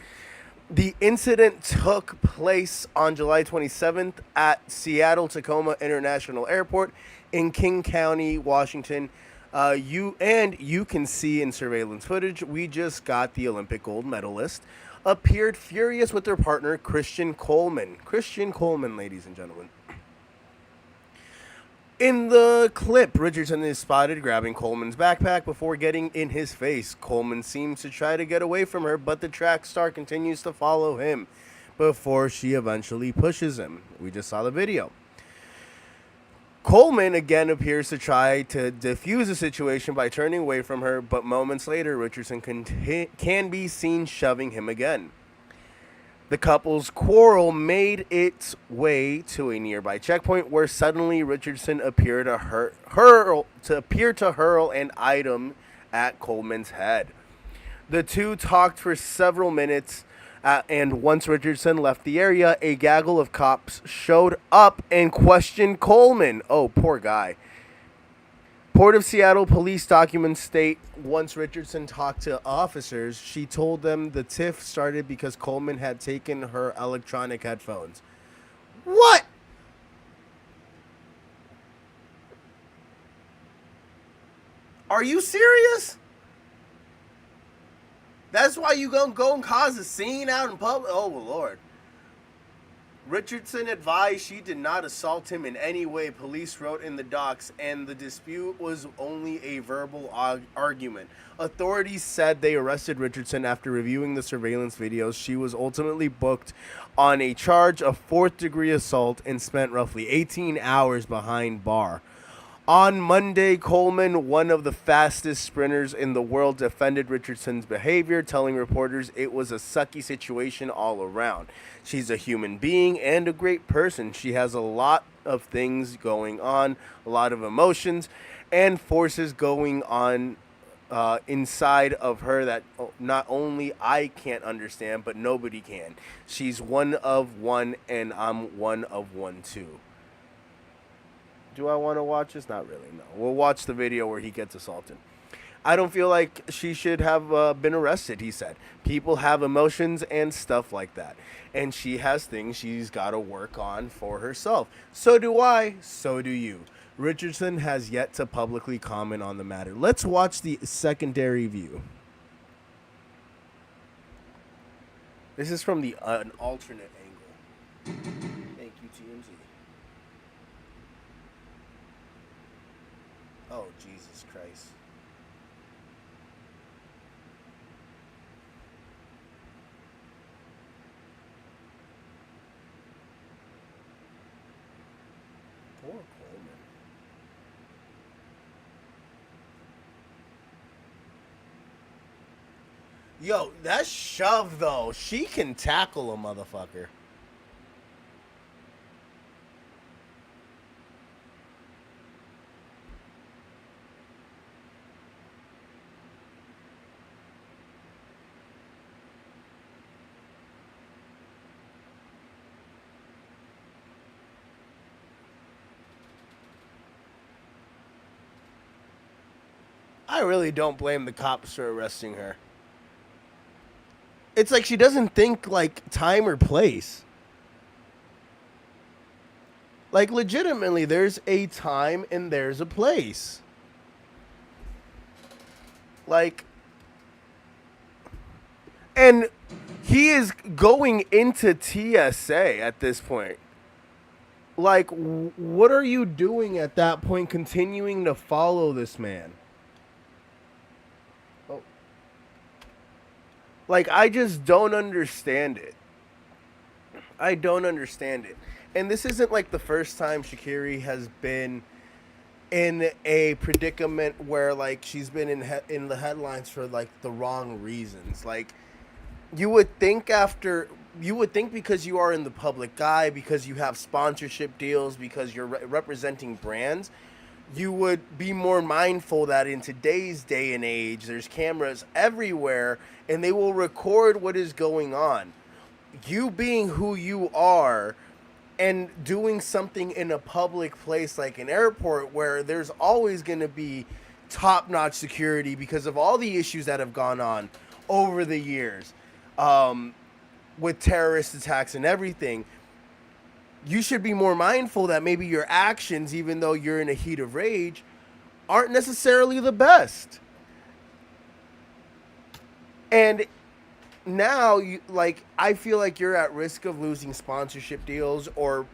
Speaker 1: The incident took place on July 27th at Seattle-Tacoma International Airport in King County, Washington. You can see in surveillance footage, we just got the Olympic gold medalist, appeared furious with their partner, Christian Coleman. Christian Coleman, ladies and gentlemen. In the clip, Richardson is spotted grabbing Coleman's backpack before getting in his face. Coleman seems to try to get away from her, but the track star continues to follow him before she eventually pushes him. We just saw the video. Coleman again appears to try to defuse the situation by turning away from her, but moments later, Richardson can be seen shoving him again. The couple's quarrel made its way to a nearby checkpoint where suddenly Richardson appeared to hurl an item at Coleman's head. The two talked for several minutes, and once Richardson left the area, a gaggle of cops showed up and questioned Coleman. Oh, poor guy. Port of Seattle police documents state once Richardson talked to officers, she told them the tiff started because Coleman had taken her electronic headphones. What? Are you serious? That's why you gonna go and cause a scene out in public? Oh, Lord. Richardson advised she did not assault him in any way, police wrote in the docs, and the dispute was only a verbal argument. Authorities said they arrested Richardson after reviewing the surveillance videos. She was ultimately booked on a charge of fourth-degree assault and spent roughly 18 hours behind bar. On Monday, Coleman, one of the fastest sprinters in the world, defended Richardson's behavior, telling reporters it was a sucky situation all around. She's a human being and a great person. She has a lot of things going on, a lot of emotions and forces going on inside of her that not only I can't understand, but nobody can. She's one of one, and I'm one of one too. Do I want to watch this? Not really, no. We'll watch the video where he gets assaulted. I don't feel like she should have been arrested, he said. People have emotions and stuff like that. And she has things she's got to work on for herself. So do I. So do you. Richardson has yet to publicly comment on the matter. Let's watch the secondary view. This is from an alternate angle. Thank you, TMZ. Oh, Jesus Christ. Poor Coleman. Yo, that shove, though. She can tackle a motherfucker. I really don't blame the cops for arresting her. It's like she doesn't think like time or place. Like legitimately, there's a time and there's a place. Like, and he is going into TSA at this point. Like, what are you doing at that point, continuing to follow this man? Oh. Like, I just don't understand it. I don't understand it. And this isn't like the first time Sha'Carri has been in a predicament where like she's been in the headlines for like the wrong reasons. Like, you would think because you are in the public eye, because you have sponsorship deals, because you're representing brands, you would be more mindful that in today's day and age, there's cameras everywhere and they will record what is going on. You being who you are and doing something in a public place like an airport where there's always going to be top-notch security because of all the issues that have gone on over the years, with terrorist attacks and everything, you should be more mindful that maybe your actions, even though you're in a heat of rage, aren't necessarily the best. And now, I feel like you're at risk of losing sponsorship deals or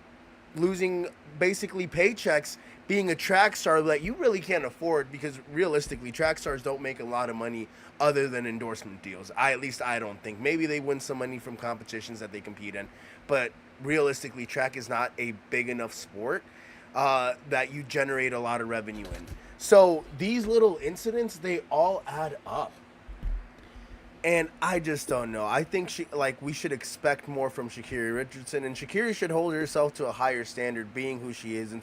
Speaker 1: losing basically paychecks being a track star that you really can't afford, because realistically, track stars don't make a lot of money other than endorsement deals. At least I don't think. Maybe they win some money from competitions that they compete in, but realistically, track is not a big enough sport that you generate a lot of revenue in. So these little incidents, they all add up. And I just don't know. I think we should expect more from Sha'Carri Richardson, and Sha'Carri should hold herself to a higher standard, being who she is,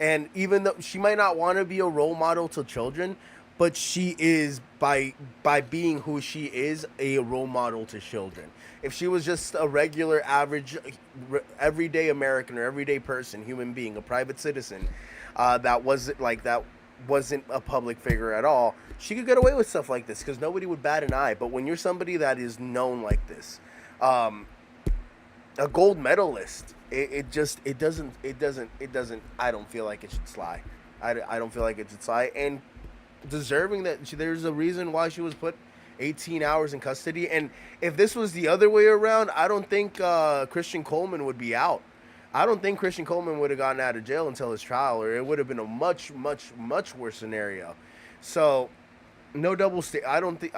Speaker 1: and even though she might not want to be a role model to children, but she is by being who she is a role model to children. If she was just a regular, average, everyday American or everyday person, human being, a private citizen, that wasn't a public figure at all, she could get away with stuff like this because nobody would bat an eye. But when you're somebody that is known like this, a gold medalist, it doesn't. I don't feel like it should slide. I don't feel like it should slide. And deserving that, there's a reason why she was put 18 hours in custody. And if this was the other way around, I don't think Christian Coleman would be out. I don't think Christian Coleman would have gotten out of jail until his trial, or it would have been a much, much, much worse scenario. So, no double I don't think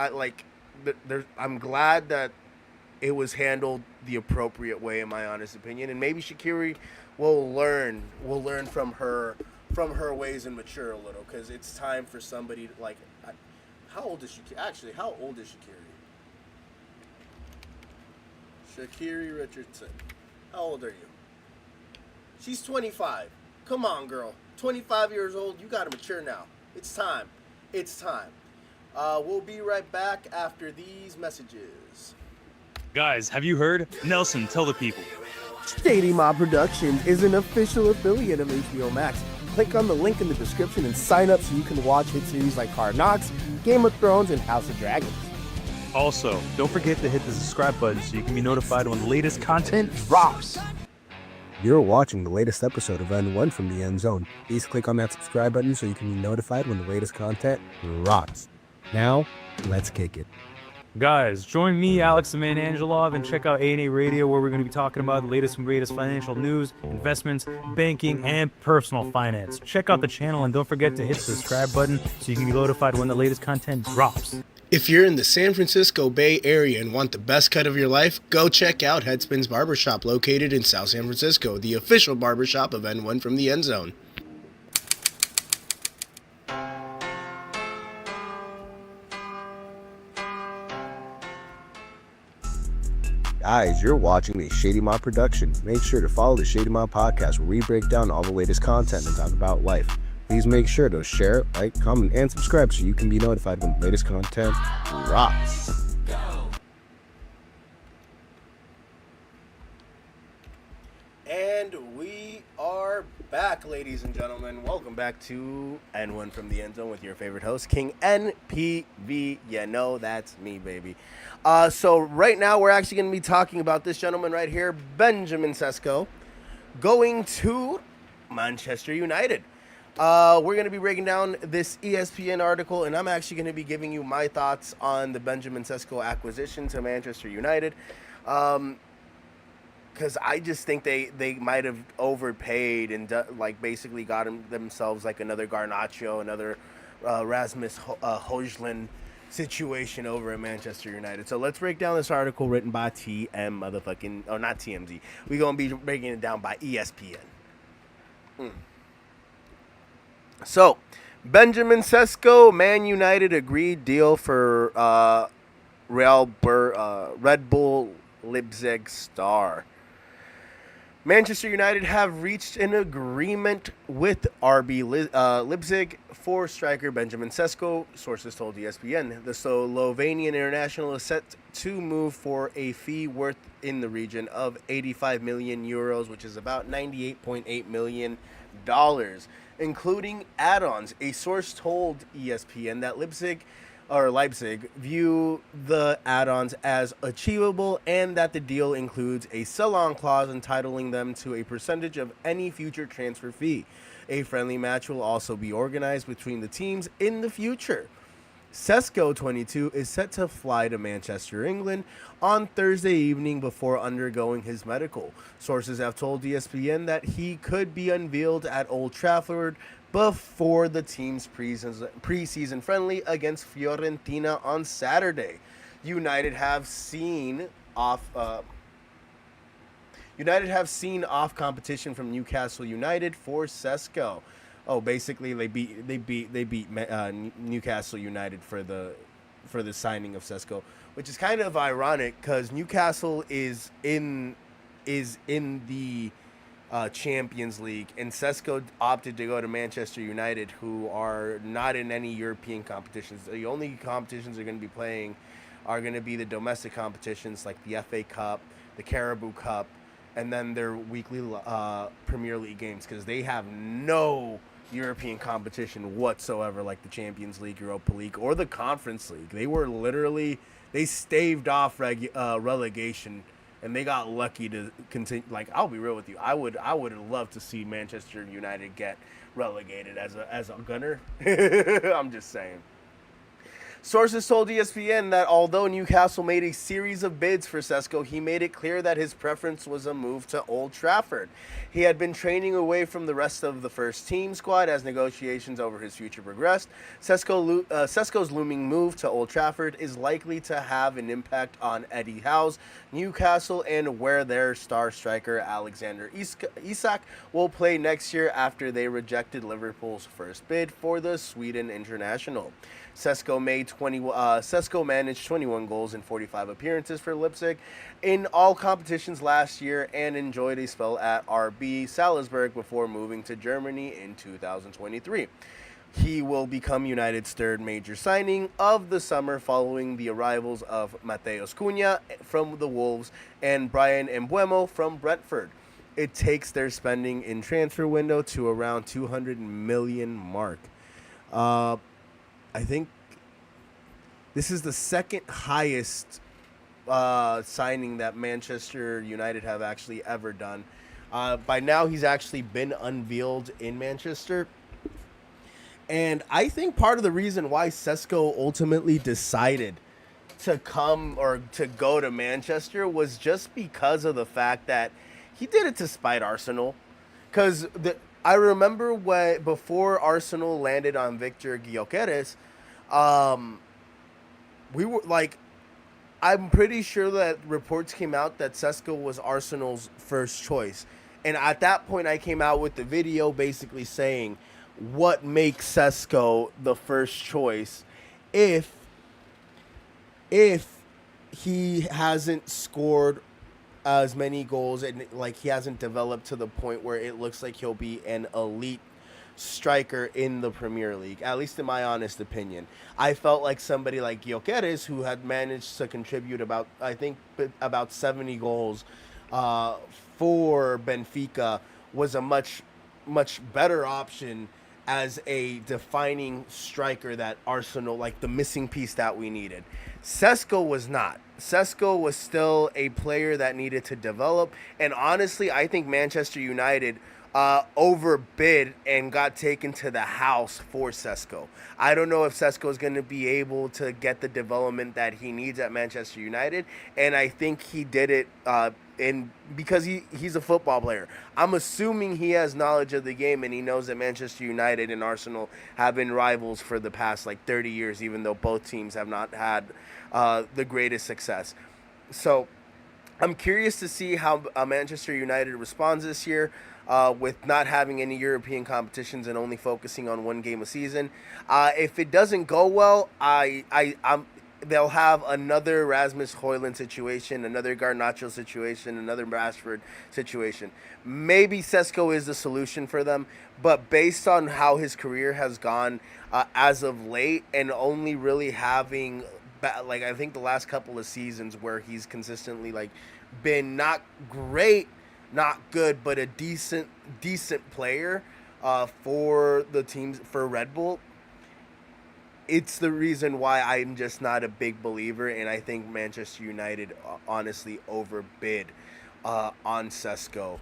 Speaker 1: I'm glad that it was handled the appropriate way, in my honest opinion. And maybe Sha'Carri will learn from her ways and mature a little, because it's time for somebody how old is Sha'Carri? Actually, how old is Sha'Carri? Sha'Carri Richardson. How old are you? She's 25. Come on, girl. 25 years old. You got to mature now. It's time. It's time. We'll be right back after these messages.
Speaker 6: Guys, have you heard? Nelson, tell the people.
Speaker 1: Shady Mob Productions is an official affiliate of HBO Max. Click on the link in the description and sign up so you can watch hit series like Hard Knocks, Game of Thrones, and House of Dragons.
Speaker 6: Also, don't forget to hit the subscribe button so you can be notified when the latest content drops.
Speaker 2: You're watching the latest episode of N1 from the End Zone. Please click on that subscribe button so you can be notified when the latest content drops. Now, let's kick it.
Speaker 6: Guys, join me, Alex the Man Angelov, and check out A&A Radio, where we're going to be talking about the latest and greatest financial news, investments, banking, and personal finance. Check out the channel and don't forget to hit the subscribe button so you can be notified when the latest content drops.
Speaker 1: If you're in the San Francisco Bay Area and want the best cut of your life, go check out Headspins Barbershop, located in South San Francisco, the official barbershop of N1 from the End Zone.
Speaker 2: Guys, you're watching a Shady Mob production. Make sure to follow the Shady Mob podcast, where we break down all the latest content and talk about life. Please make sure to share, like, comment, and subscribe so you can be notified when the latest content drops.
Speaker 1: And we are back, ladies and gentlemen. Welcome back to N1 from the End Zone with your favorite host, King NPV. You know that's me, baby. So right now we're actually going to be talking about this gentleman right here, Benjamin Sesko, going to Manchester United. We're going to be breaking down this ESPN article, and I'm actually going to be giving you my thoughts on the Benjamin Sesko acquisition to Manchester United. Because I just think they might have overpaid and basically got themselves like another Garnacho, another Rasmus Højlund situation over at Manchester United. So let's break down this article written by not TMZ. We're going to be breaking it down by ESPN. So, Benjamin Sesko, Man United agreed deal for Red Bull Leipzig star. Manchester United have reached an agreement with RB Leipzig for striker Benjamin Sesko, sources told ESPN. The Slovenian international is set to move for a fee worth in the region of 85 million euros, which is about $98.8 million, including add-ons. A source told ESPN that Leipzig view the add-ons as achievable and that the deal includes a sell-on clause entitling them to a percentage of any future transfer fee. A friendly match will also be organized between the teams in the future. Sesko, 22, is set to fly to Manchester, England on Thursday evening before undergoing his medical. Sources have told ESPN that he could be unveiled at Old Trafford before the team's preseason friendly against Fiorentina on Saturday. United have seen off competition from Newcastle United for Sesko. Oh, basically they beat Newcastle United for the signing of Sesko, which is kind of ironic because Newcastle is in the Champions League, and Sesko opted to go to Manchester United, who are not in any European competitions. The only competitions they're going to be playing are going to be the domestic competitions like the FA Cup, the Carabao Cup, and then their weekly Premier League games, because they have no European competition whatsoever, like the Champions League, Europa League, or the Conference League. They staved off relegation, and they got lucky to continue. Like, I'll be real with you, I would have loved to see Manchester United get relegated as a gunner. I'm just saying. Sources told ESPN that although Newcastle made a series of bids for Sesko, he made it clear that his preference was a move to Old Trafford. He had been training away from the rest of the first team squad as negotiations over his future progressed. Sesko's looming move to Old Trafford is likely to have an impact on Eddie Howe's Newcastle and where their star striker Alexander Isak will play next year after they rejected Liverpool's first bid for the Sweden international. Sesko managed 21 goals in 45 appearances for Leipzig in all competitions last year and enjoyed a spell at RB Salzburg before moving to Germany in 2023. He will become United's third major signing of the summer following the arrivals of Matheus Cunha from the Wolves and Brian Mbeumo from Brentford. It takes their spending in transfer window to around 200 million mark. I think this is the second highest signing that Manchester United have actually ever done. By now, he's actually been unveiled in Manchester. And I think part of the reason why Sesko ultimately decided to come or to go to Manchester was just because of the fact that he did it to spite Arsenal. Because I remember before Arsenal landed on Victor Gyökeres, we were like, I'm pretty sure that reports came out that Sesko was Arsenal's first choice. And at that point, I came out with the video basically saying what makes Sesko the first choice if he hasn't scored as many goals and like he hasn't developed to the point where it looks like he'll be an elite striker in the Premier League, at least in my honest opinion. I felt like somebody like Gyökeres, who had managed to contribute about 70 goals for Benfica, was a much better option as a defining striker that Arsenal, like the missing piece that we needed. Sesko was not. Sesko was still a player that needed to develop, and honestly, I think Manchester United overbid and got taken to the house for Sesko. I don't know if Sesko is going to be able to get the development that he needs at Manchester United, and I think he did it because he's a football player. I'm assuming he has knowledge of the game and he knows that Manchester United and Arsenal have been rivals for the past 30 years, even though both teams have not had the greatest success. So I'm curious to see how Manchester United responds this year. With not having any European competitions and only focusing on one game a season. If it doesn't go well, they'll have another Rasmus Højlund situation, another Garnacho situation, another Rashford situation. Maybe Sesko is the solution for them, but based on how his career has gone as of late, and only really having I think the last couple of seasons where he's consistently been not great, not good, but a decent player for the teams, for Red Bull. It's the reason why I'm just not a big believer, and I think Manchester United honestly overbid on Sesko.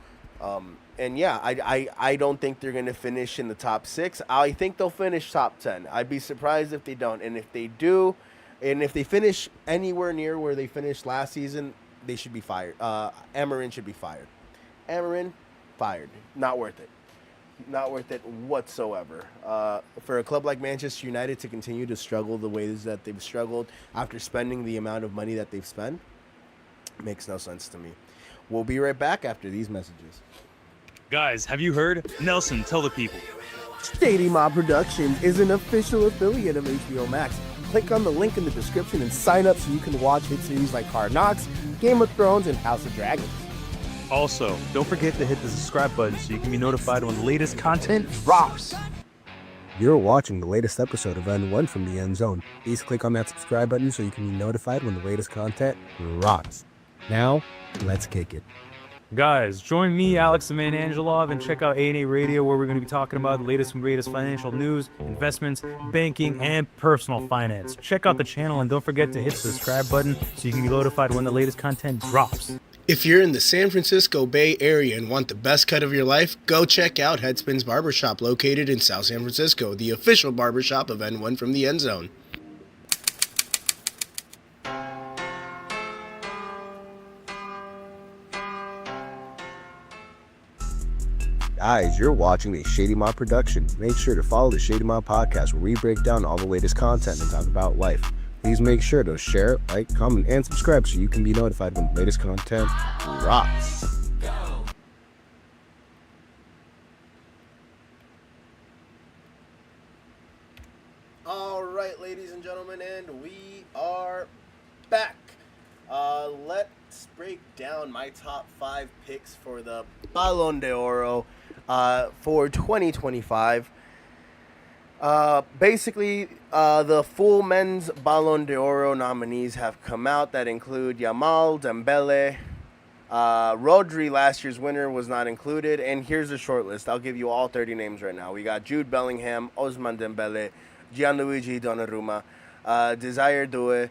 Speaker 1: And yeah, I don't think they're going to finish in the top 6. I think they'll finish top 10. I'd be surprised if they don't. And if they do, and if they finish anywhere near where they finished last season, they should be fired. Amarin should be fired. Amarin, fired. Not worth it. Not worth it whatsoever. For a club like Manchester United to continue to struggle the ways that they've struggled after spending the amount of money that they've spent makes no sense to me. We'll be right back after these messages.
Speaker 6: Guys, have you heard? Nelson, tell the people.
Speaker 1: Shady Mob Productions is an official affiliate of HBO Max. Click on the link in the description and sign up so you can watch hit series like Hard Knocks, Game of Thrones, and House of Dragons.
Speaker 6: Also, don't forget to hit the subscribe button so you can be notified when the latest content drops.
Speaker 2: You're watching the latest episode of N1 from the End Zone. Please click on that subscribe button so you can be notified when the latest content drops. Now, let's kick it.
Speaker 6: Guys, join me, Alex the Man Angelov, and check out A&A Radio, where we're going to be talking about the latest and greatest financial news, investments, banking, and personal finance. Check out the channel and don't forget to hit the subscribe button so you can be notified when the latest content drops.
Speaker 1: If you're in the San Francisco Bay Area and want the best cut of your life, go check out Headspins Barbershop, located in South San Francisco, the official barbershop of N1 from the End Zone.
Speaker 2: Guys, you're watching a Shady Mob production. Make sure to follow the Shady Mob podcast, where we break down all the latest content and talk about life. Please make sure to share, like, comment, and subscribe so you can be notified when the latest content drops.
Speaker 1: All right, ladies and gentlemen, and we are back. Let's break down my top 5 picks for the Ballon d'Oro for 2025. Basically, the full men's Ballon d'Oro nominees have come out that include Yamal, Dembele, Rodri, last year's winner, was not included, and here's the short list. I'll give you all 30 names right now. We got Jude Bellingham, Ousmane Dembele, Gianluigi Donnarumma, Desire Doué,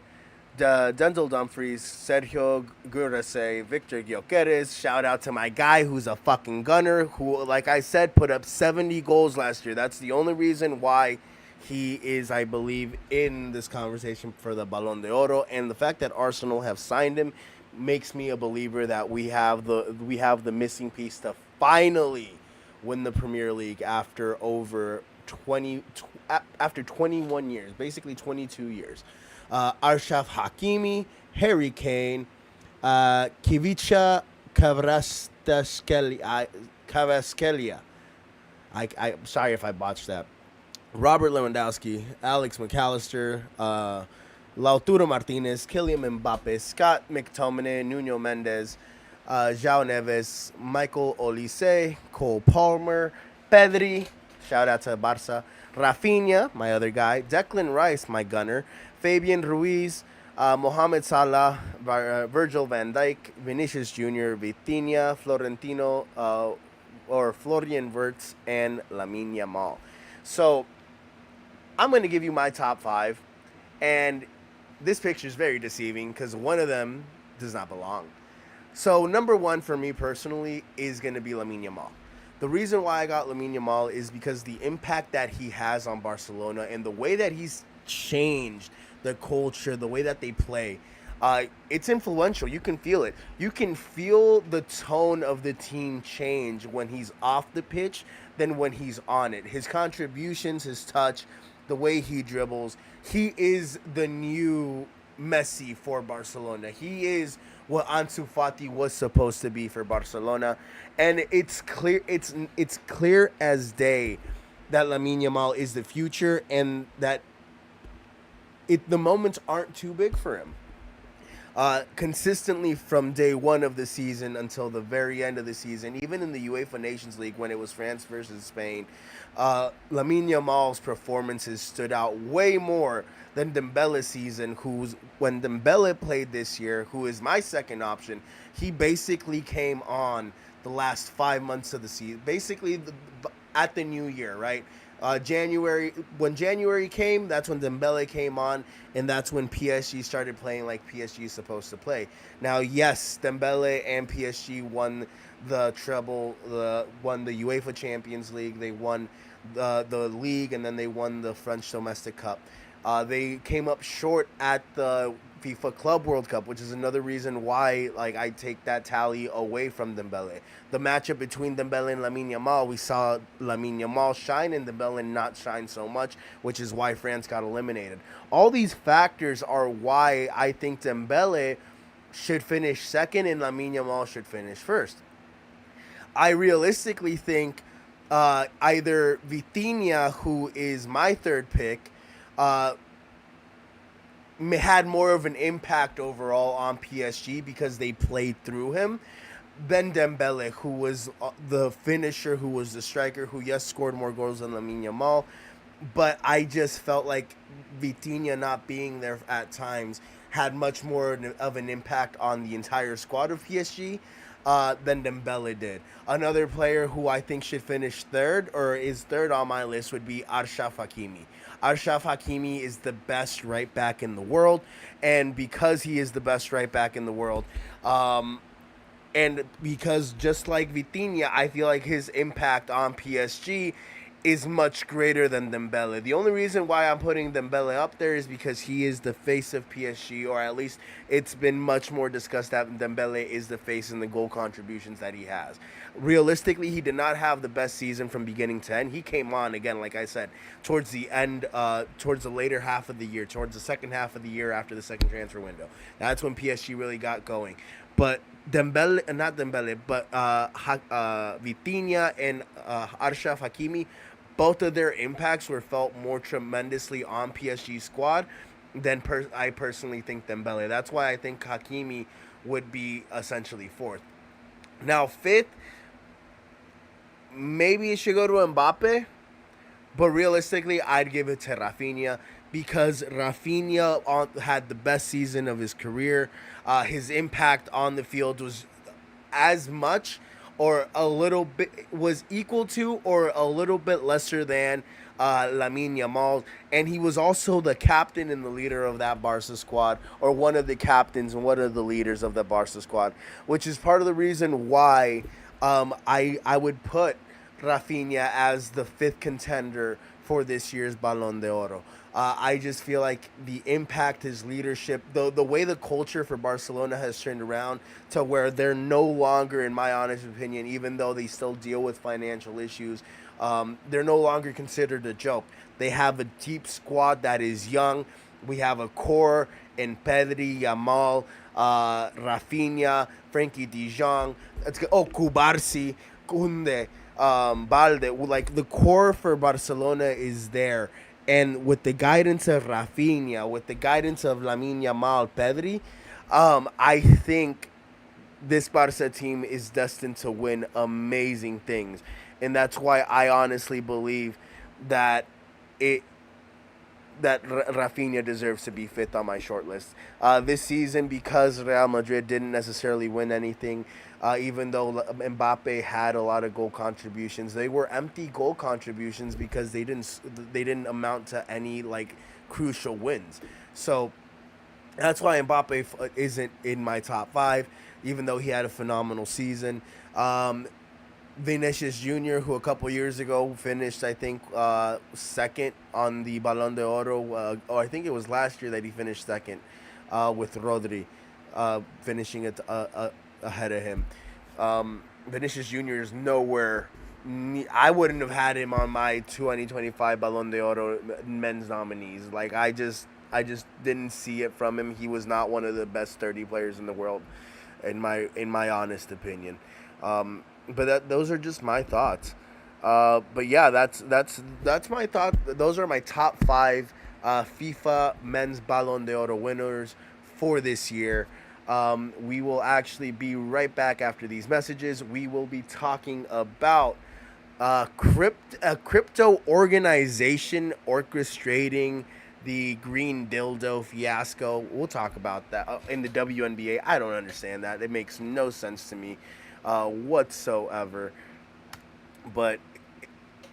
Speaker 1: Denzel Dumfries, Sergio Guirassy, Victor Gyökeres. Shout out to my guy who's a fucking gunner, who, like I said, put up 70 goals last year. That's the only reason why He is, I believe, in this conversation for the Ballon d'Oro, and the fact that Arsenal have signed him makes me a believer that we have the missing piece to finally win the Premier League after over 21 years, basically 22 years. Achraf Hakimi, Harry Kane, Kivica Kvaratskhelia. I'm sorry if I botched that. Robert Lewandowski, Alex McAllister, Lautaro Martinez, Kylian Mbappe, Scott McTominay, Nuno Mendes, João Neves, Michael Olise, Cole Palmer, Pedri, shout out to Barca, Rafinha, my other guy, Declan Rice, my gunner, Fabian Ruiz, Mohamed Salah, Virgil van Dijk, Vinicius Jr., Vitinha, Florian Wirtz, and Lamine Yamal. So I'm going to give you my top 5, and this picture is very deceiving because one of them does not belong. So number 1 for me personally is going to be Lamine Yamal. The reason why I got Lamine Yamal is because the impact that he has on Barcelona and the way that he's changed the culture, the way that they play. It's influential. You can feel it. You can feel the tone of the team change when he's off the pitch than when he's on it. His contributions, his touch, the way he dribbles. He is the new Messi for Barcelona. He is what Ansu Fati was supposed to be for Barcelona. And it's clear as day that Lamine Yamal is the future and that the moments aren't too big for him. Consistently from day one of the season until the very end of the season, even in the UEFA Nations League when it was France versus Spain, Lamine Yamal's performances stood out way more than Dembele's season, when Dembele played this year, who is my second option, he basically came on the last 5 months of the season, basically at the new year, right? When January came, that's when Dembele came on, and that's when PSG started playing like PSG is supposed to play. Now, yes, Dembele and PSG won the treble, won the UEFA Champions League, they won the league, and then they won the French Domestic Cup. They came up short at the FIFA Club World Cup, which is another reason why I take that tally away from Dembele. The matchup between Dembele and Lamine Yamal, we saw Lamine Yamal shine and Dembele not shine so much, which is why France got eliminated. All these factors are why I think Dembele should finish second and Lamine Yamal should finish first. I realistically think either Vitinha, who is my third pick, had more of an impact overall on PSG because they played through him than Dembele, who was the finisher, who was the striker, who, yes, scored more goals than Lamine Yamal. But I just felt like Vitinha not being there at times had much more of an impact on the entire squad of PSG than Dembele did. Another player who I think should finish third, or is third on my list, would be Achraf Hakimi. Achraf Hakimi is the best right back in the world, and because he is the best right back in the world, and because just like Vitinha, I feel like his impact on PSG is much greater than Dembele. The only reason why I'm putting Dembele up there is because he is the face of PSG, or at least it's been much more discussed that Dembele is the face in the goal contributions that he has. Realistically, he did not have the best season from beginning to end. He came on, again, like I said, towards the end, towards the later half of the year, towards the second half of the year after the second transfer window. That's when PSG really got going. But Vitinha and Achraf Hakimi, both of their impacts were felt more tremendously on PSG's squad than I personally think Dembele. That's why I think Hakimi would be essentially fourth. Now, fifth, maybe it should go to Mbappe, but realistically, I'd give it to Rafinha because Rafinha had the best season of his career. His impact on the field was as much or a little bit, was equal to or a little bit lesser than Lamine Yamal, and he was also the captain and the leader of that Barca squad, or one of the captains and one of the leaders of the Barca squad, which is part of the reason why I would put Rafinha as the fifth contender for this year's Balón de Oro. I just feel like the impact, his leadership, the way the culture for Barcelona has turned around to where they're no longer, in my honest opinion, even though they still deal with financial issues, they're no longer considered a joke. They have a deep squad that is young. We have a core in Pedri, Yamal, Rafinha, Frankie de Jong, Kubarsi, Kunde, Balde. Like, the core for Barcelona is there. And with the guidance of Rafinha, with the guidance of Lamine Yamal, Pedri, I think this Barca team is destined to win amazing things. And that's why I honestly believe that Rafinha deserves to be fifth on my short list. This season, because Real Madrid didn't necessarily win anything, even though Mbappe had a lot of goal contributions, they were empty goal contributions because they didn't amount to any like crucial wins. So that's why Mbappe isn't in my top 5, even though he had a phenomenal season. Vinicius Jr., who a couple years ago finished, I think, second on the Balón de Oro. I think it was last year that he finished second with Rodri, finishing it ahead of him. Vinicius Jr. is nowhere. I wouldn't have had him on my 2025 Balón de Oro men's nominees. Like, I just didn't see it from him. He was not one of the best 30 players in the world, in my honest opinion. But those are just my thoughts. But yeah, that's my thought. Those are my top 5 FIFA Men's Ballon d'Oro winners for this year. We will actually be right back after these messages. We will be talking about a crypto organization orchestrating the green dildo fiasco. We'll talk about that in the WNBA. I don't understand that. It makes no sense to me whatsoever. But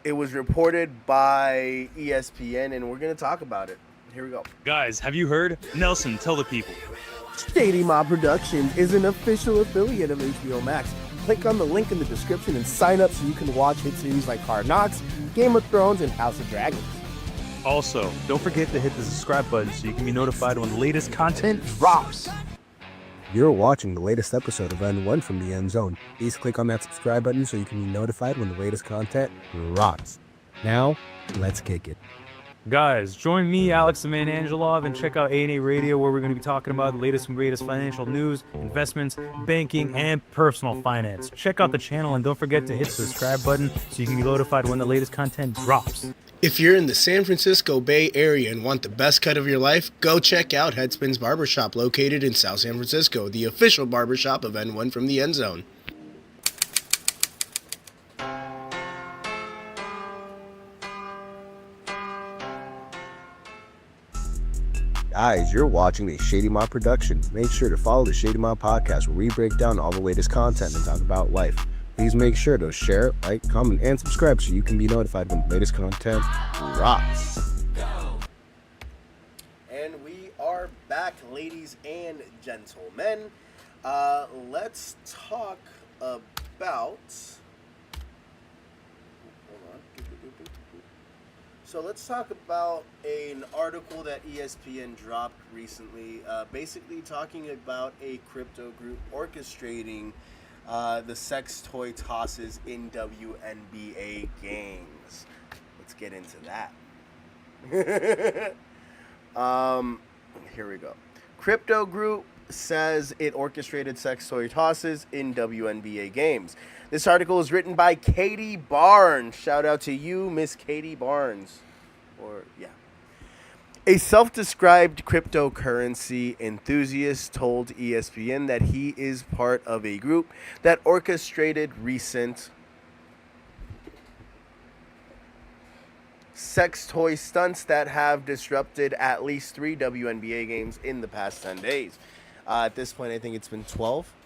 Speaker 1: it was reported by ESPN, and we're going to talk about it. Here we go.
Speaker 6: Guys, have you heard? Nelson, tell the people.
Speaker 1: Shady Mob Productions is an official affiliate of HBO Max. Click on the link in the description and sign up so you can watch hit series like Hard Knocks, Game of Thrones, and House of Dragons.
Speaker 6: Also, don't forget to hit the subscribe button so you can be notified when the latest content drops.
Speaker 2: You're watching the latest episode of N1 from the End Zone. Please click on that subscribe button so you can be notified when the latest content drops. Now, let's kick it.
Speaker 6: Guys, join me, Alex the Man Angelov, and check out A&A Radio, where we're going to be talking about the latest and greatest financial news, investments, banking, and personal finance. Check out the channel, and don't forget to hit the subscribe button so you can be notified when the latest content drops.
Speaker 1: If you're in the San Francisco Bay Area and want the best cut of your life, go check out Headspins Barbershop, located in South San Francisco, the official barbershop of N1 from the End Zone.
Speaker 2: Guys, you're watching a Shady Mob production. Make sure to follow the Shady Mob podcast, where we break down all the latest content and talk about life. Please make sure to share, like, comment, and subscribe so you can be notified when the latest content drops.
Speaker 1: And we are back, ladies and gentlemen. Let's talk about... Hold on. So let's talk about an article that ESPN dropped recently, basically talking about a crypto group orchestrating the sex toy tosses in WNBA games. Let's get into that. Here we go. Crypto group says it orchestrated sex toy tosses in WNBA games. This article is written by Katie Barnes. Shout out to you, Miss Katie Barnes. A self-described cryptocurrency enthusiast told ESPN that he is part of a group that orchestrated recent sex toy stunts that have disrupted at least 3 WNBA games in the past 10 days. At this point, I think it's been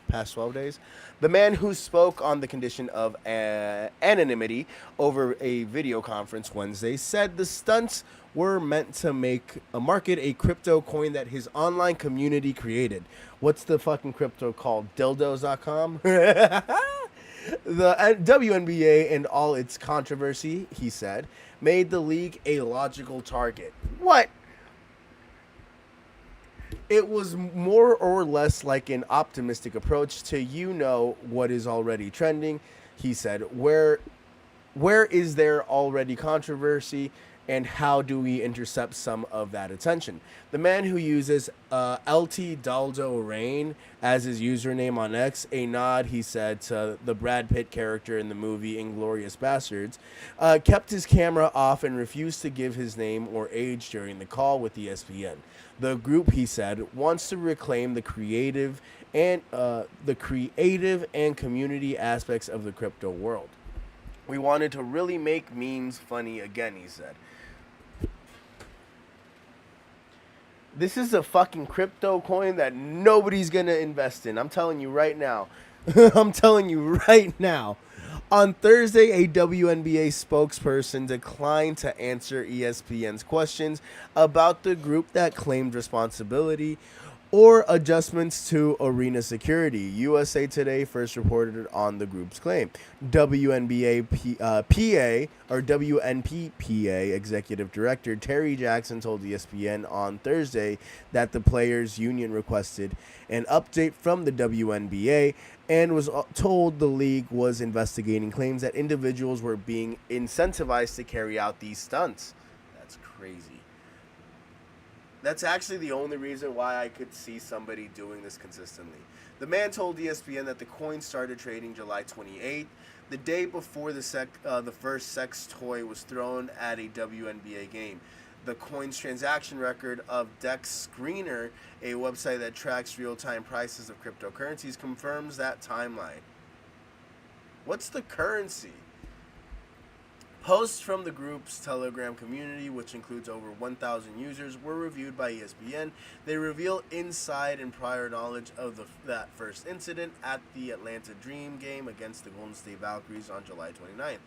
Speaker 1: past 12 days. The man who spoke on the condition of anonymity over a video conference Wednesday said the stunts were meant to market a crypto coin that his online community created. What's the fucking crypto called? Dildos.com? The WNBA and all its controversy, he said, made the league a logical target. What? It was more or less like an optimistic approach to what is already trending. He said, where is there already controversy, and how do we intercept some of that attention? The man who uses LT Daldo Rain as his username on X, a nod, he said, to the Brad Pitt character in the movie Inglourious Basterds, kept his camera off and refused to give his name or age during the call with ESPN. The group, he said, wants to reclaim the creative and community aspects of the crypto world. We wanted to really make memes funny again, he said. This is a fucking crypto coin that nobody's going to invest in. I'm telling you right now. I'm telling you right now. On Thursday, a WNBA spokesperson declined to answer ESPN's questions about the group that claimed responsibility or adjustments to arena security. USA Today first reported on the group's claim. WNPPA Executive Director Terry Jackson told ESPN on Thursday that the players' union requested an update from the WNBA and was told the league was investigating claims that individuals were being incentivized to carry out these stunts. That's crazy. That's actually the only reason why I could see somebody doing this consistently. The man told ESPN that the coin started trading July 28th, the day before the first sex toy was thrown at a WNBA game. The coin's transaction record of Dex Screener, a website that tracks real-time prices of cryptocurrencies, confirms that timeline. What's the currency? Posts from the group's Telegram community, which includes over 1,000 users, were reviewed by ESPN. They reveal inside and prior knowledge of that first incident at the Atlanta Dream game against the Golden State Valkyries on July 29th.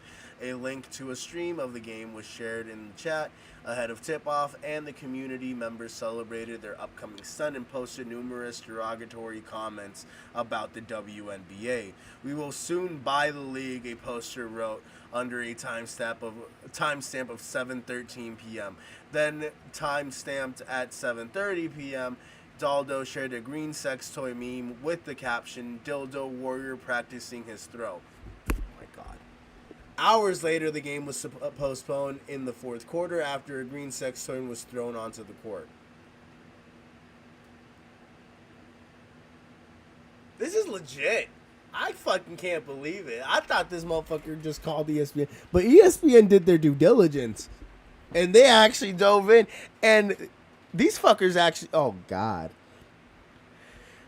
Speaker 1: A link to a stream of the game was shared in the chat ahead of tip-off, and the community members celebrated their upcoming stunt and posted numerous derogatory comments about the WNBA. "We will soon buy the league," a poster wrote under a timestamp of 7:13 p.m. Then timestamped at 7:30 p.m., Daldo shared a green sex toy meme with the caption, "Dildo Warrior practicing his throw." Oh my God. Hours later, the game was postponed in the fourth quarter after a green sex toy was thrown onto the court. This is legit. I fucking can't believe it. I thought this motherfucker just called ESPN. But ESPN did their due diligence. And they actually dove in. And these fuckers actually... Oh, God.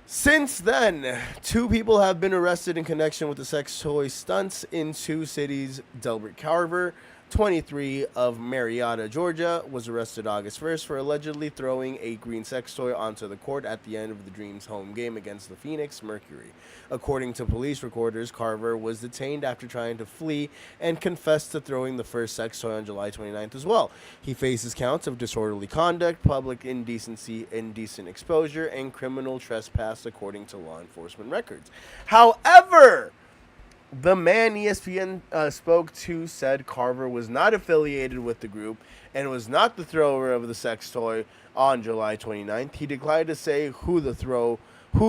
Speaker 1: Since then, 2 people have been arrested in connection with the sex toy stunts in 2 cities. Delbert Carver, 23, of Marietta, Georgia, was arrested August 1st for allegedly throwing a green sex toy onto the court at the end of the Dream's home game against the Phoenix Mercury. According to police recorders, Carver was detained after trying to flee and confessed to throwing the first sex toy on July 29th as well. He faces counts of disorderly conduct, public indecency, indecent exposure, and criminal trespass, according to law enforcement records. However, the man ESPN spoke to said Carver was not affiliated with the group and was not the thrower of the sex toy on July 29th. He declined to say who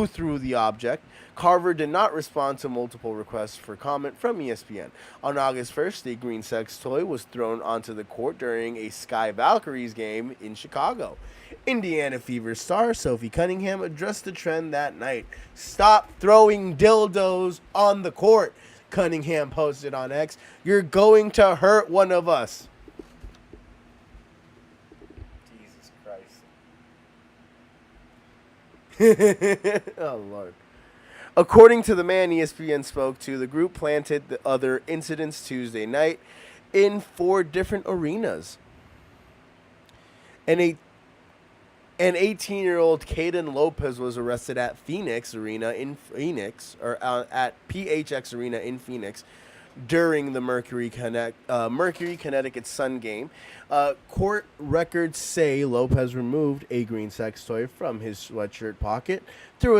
Speaker 1: threw the object. Carver did not respond to multiple requests for comment from ESPN. On August 1st, a green sex toy was thrown onto the court during a Sky Valkyries game in Chicago. Indiana Fever star Sophie Cunningham addressed the trend that night. "Stop throwing dildos on the court," Cunningham posted on X. "You're going to hurt one of us." Jesus Christ. Oh, Lord. According to the man ESPN spoke to, the group planted the other incidents Tuesday night in 4 different arenas. An 18-year-old Caden Lopez was arrested at Phoenix Arena in Phoenix, or at PHX Arena in Phoenix, during the Mercury Connecticut Sun game. Court records say Lopez removed a green sex toy from his sweatshirt pocket, threw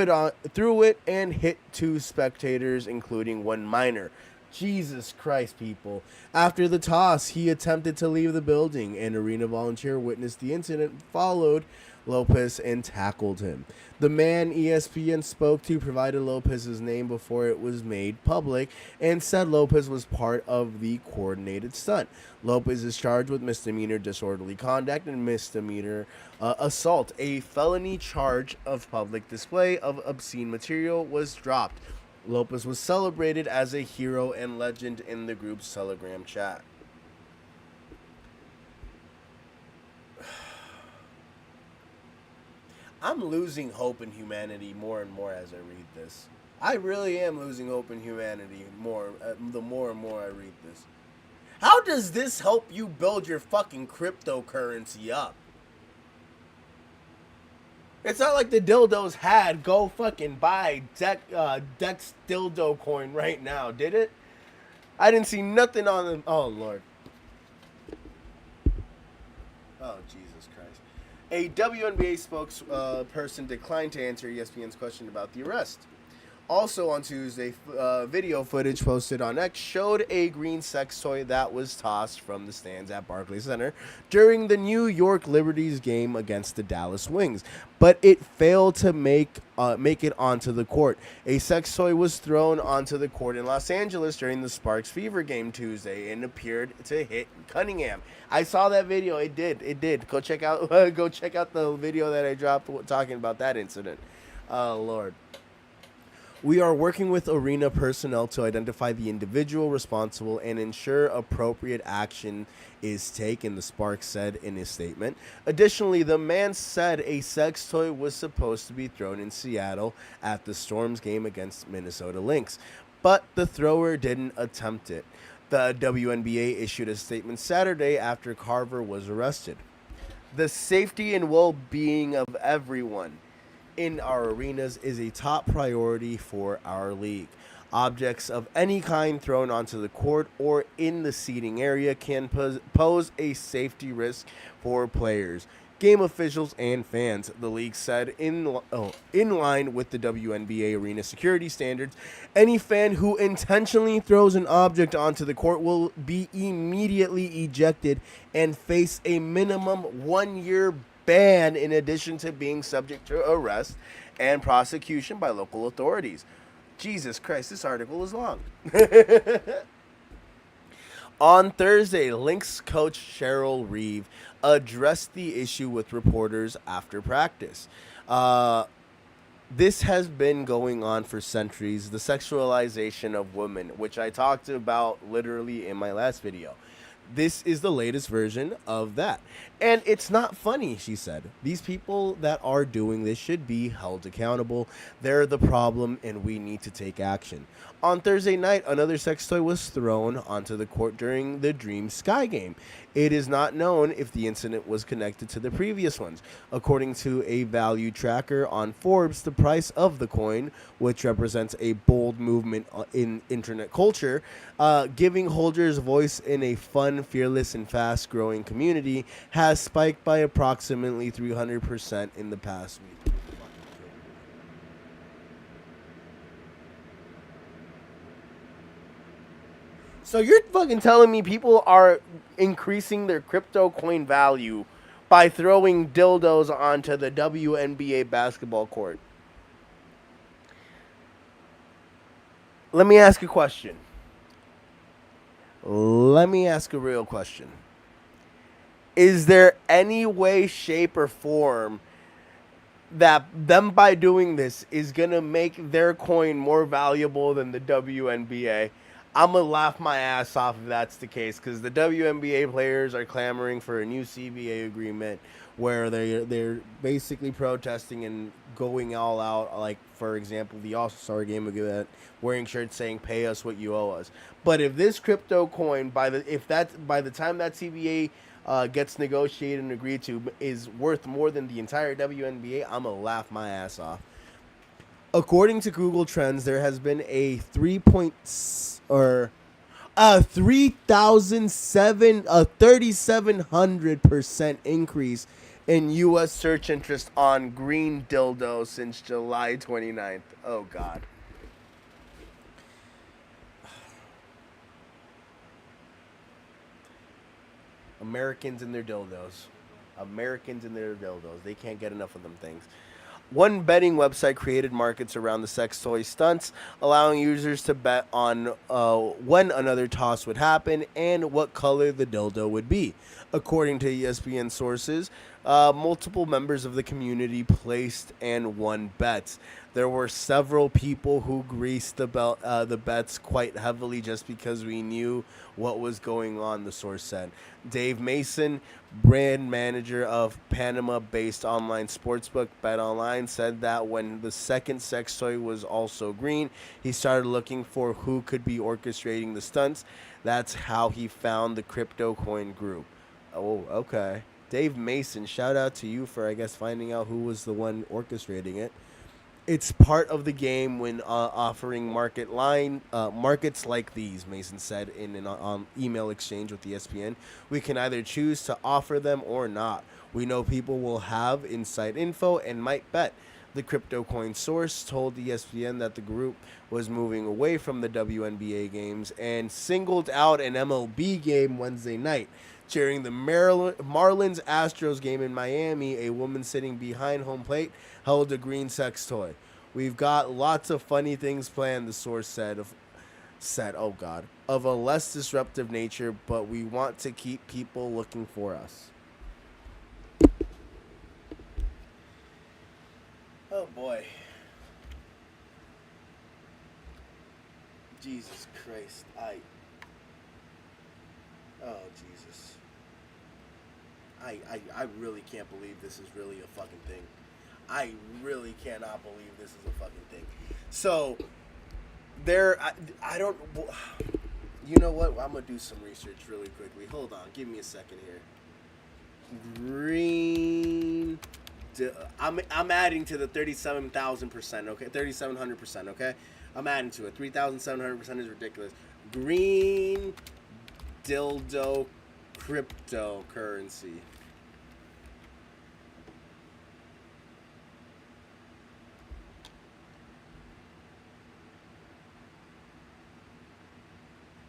Speaker 1: it and hit 2 spectators, including 1 minor. Jesus Christ, people. After the toss, he attempted to leave the building. An arena volunteer witnessed the incident, followed Lopez, and tackled him. The man ESPN spoke to provided Lopez's name before it was made public and said Lopez was part of the coordinated stunt. Lopez is charged with misdemeanor disorderly conduct and misdemeanor assault. A felony charge of public display of obscene material was dropped. Lopez was celebrated as a hero and legend in the group's Telegram chat. I'm losing hope in humanity more and more as I read this. I really am losing hope in humanity more the more and more I read this. How does this help you build your fucking cryptocurrency up? It's not like the dildos had go fucking buy Dex dildo coin right now, did it? I didn't see nothing on them. Oh, Lord. Oh, Jesus Christ. A WNBA spokesperson declined to answer ESPN's question about the arrest. Also on Tuesday, video footage posted on X showed a green sex toy that was tossed from the stands at Barclays Center during the New York Liberty's game against the Dallas Wings, but it failed to make it onto the court. A sex toy was thrown onto the court in Los Angeles during the Sparks Fever game Tuesday and appeared to hit Cunningham. I saw that video. It did. Go check out the video that I dropped talking about that incident. Oh, Lord. We are working with arena personnel to identify the individual responsible and ensure appropriate action is taken, the Sparks said in his statement. Additionally, the man said a sex toy was supposed to be thrown in Seattle at the Storm's game against Minnesota Lynx, but the thrower didn't attempt it. The WNBA issued a statement Saturday after Carver was arrested. The safety and well-being of everyone in our arenas is a top priority for our league. Objects of any kind thrown onto the court or in the seating area can pose a safety risk for players, game officials, and fans, the league said in line with the WNBA arena security standards. Any fan who intentionally throws an object onto the court will be immediately ejected and face a minimum 1-year ban in addition to being subject to arrest and prosecution by local authorities. Jesus Christ, this article is long. On Thursday, Lynx coach Cheryl Reeve addressed the issue with reporters after practice. This has been going on for centuries, the sexualization of women, which I talked about literally in my last video. This is the latest version of that. And it's not funny, she said. These people that are doing this should be held accountable. They're the problem, and we need to take action. On Thursday night, another sex toy was thrown onto the court during the Dream Sky game. It is not known if the incident was connected to the previous ones. According to a value tracker on Forbes, the price of the coin, which represents a bold movement in internet culture, giving holders voice in a fun, fearless, and fast-growing community, has spiked by approximately 300% in the past week. So you're fucking telling me people are increasing their crypto coin value by throwing dildos onto the WNBA basketball court? Let me ask a question. Let me ask a real question. Is there any way, shape, or form that them by doing this is going to make their coin more valuable than the WNBA? I'm going to laugh my ass off if that's the case, because the WNBA players are clamoring for a new CBA agreement where they're basically protesting and going all out, like, for example, the All-Star game event, wearing shirts saying, pay us what you owe us. But if this crypto coin, by the time that CBA gets negotiated and agreed to, is worth more than the entire WNBA, I'm going to laugh my ass off. According to Google Trends, there has been a 3,700% increase in U.S. search interest on green dildo since July 29th. Oh, God. Americans and their dildos. Americans and their dildos. They can't get enough of them things. One betting website created markets around the sex toy stunts, allowing users to bet on when another toss would happen and what color the dildo would be. According to ESPN sources, multiple members of the community placed and won bets. There were several people who greased the bets quite heavily just because we knew what was going on, the source said. Dave Mason, brand manager of Panama-based online sportsbook BetOnline, said that when the second sex toy was also green, he started looking for who could be orchestrating the stunts. That's how he found the crypto coin group. Oh, okay. Dave Mason, shout out to you for, I guess, finding out who was the one orchestrating it. It's part of the game when offering markets like these, Mason said in an email exchange with ESPN. We can either choose to offer them or not. We know people will have inside info and might bet. The crypto coin source told ESPN that the group was moving away from the WNBA games and singled out an MLB game Wednesday night. During the Marlins-Astros game in Miami, a woman sitting behind home plate held a green sex toy. We've got lots of funny things planned, the source said, of a less disruptive nature, but we want to keep people looking for us. Oh, boy. Jesus Christ. Oh, Jesus. I really can't believe this is really a fucking thing. I really cannot believe this is a fucking thing. So, I don't, you know what? I'm going to do some research really quickly. Hold on. Give me a second here. Green, I'm adding to the 37,000%, okay? 3,700%, okay? I'm adding to it. 3,700% is ridiculous. Green dildo cryptocurrency.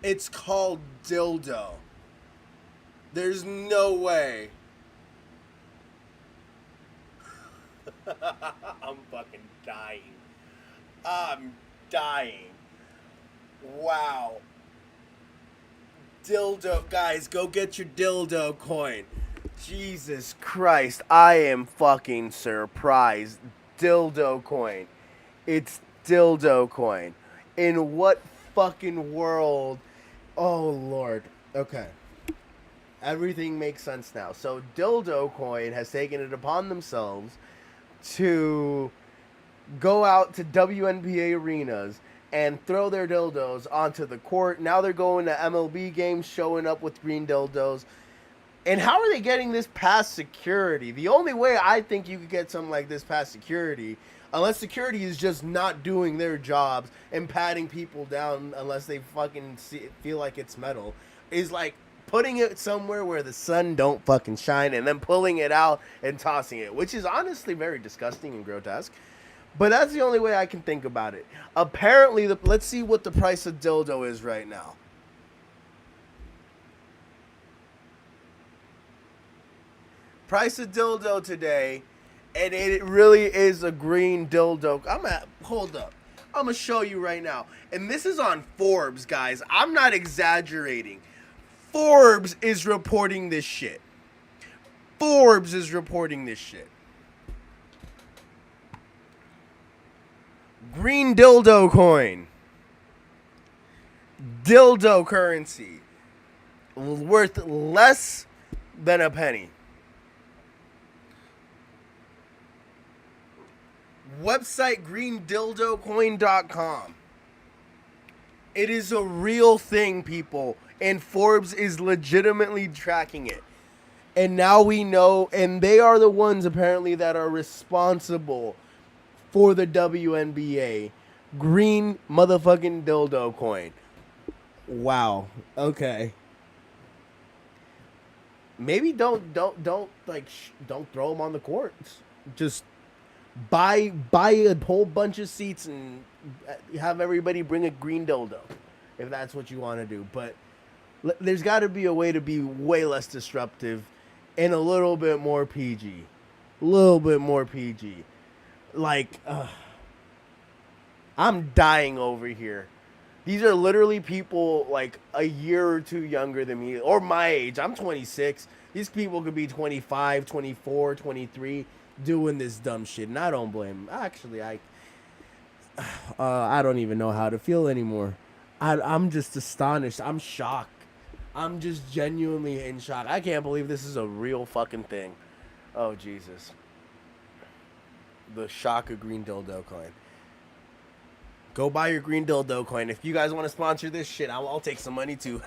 Speaker 1: It's called dildo. There's no way. I'm fucking dying. I'm dying. Wow. Dildo. Guys, go get your dildo coin. Jesus Christ. I am fucking surprised. Dildo coin. It's dildo coin. In what fucking world? Oh, Lord. Okay. Everything makes sense now. So, Dildo Coin has taken it upon themselves to go out to WNBA arenas and throw their dildos onto the court. Now they're going to MLB games, showing up with green dildos. And how are they getting this past security? The only way I think you could get something like this past security, unless security is just not doing their jobs and patting people down unless they fucking feel like it's metal, is like putting it somewhere where the sun don't fucking shine and then pulling it out and tossing it, which is honestly very disgusting and grotesque. But that's the only way I can think about it. Apparently, let's see what the price of dildo is right now. Price of dildo today, and it really is a green dildo. Hold up. I'm going to show you right now. And this is on Forbes, guys. I'm not exaggerating. Forbes is reporting this shit. Forbes is reporting this shit. Green dildo coin. Dildo currency. Worth less than a penny. Website greendildocoin.com. It is a real thing, people, and Forbes is legitimately tracking it. And now we know, and they are the ones apparently that are responsible for the WNBA. Green motherfucking dildo coin. Wow. Okay. Maybe don't throw them on the courts. Just buy a whole bunch of seats and have everybody bring a green dildo if that's what you want to do. But There's got to be a way to be way less disruptive and a little bit more PG. A little bit more PG. Like, I'm dying over here. These are literally people like a year or two younger than me, or my age. I'm 26. These people could be 25, 24, 23 doing this dumb shit, and I don't blame them. Actually, I don't even know how to feel anymore. I'm just astonished. I'm shocked. I'm just genuinely in shock. I can't believe this is a real fucking thing. Oh, Jesus. The shock of green dildo coin. Go buy your green dildo coin. If you guys want to sponsor this shit, I'll take some money too.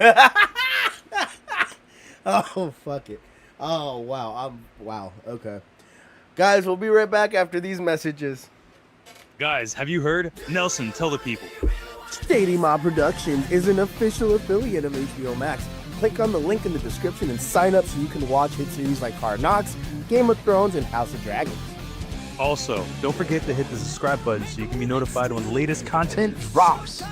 Speaker 1: Oh, fuck it. Oh, wow. Wow. Okay. Guys, we'll be right back after these messages.
Speaker 6: Guys, have you heard? Nelson, tell the people.
Speaker 1: Shady Mob Productions is an official affiliate of HBO Max. Click on the link in the description and sign up so you can watch hit series like Hard Knocks, Game of Thrones, and House of Dragons.
Speaker 6: Also, don't forget to hit the subscribe button so you can be notified when the latest content drops.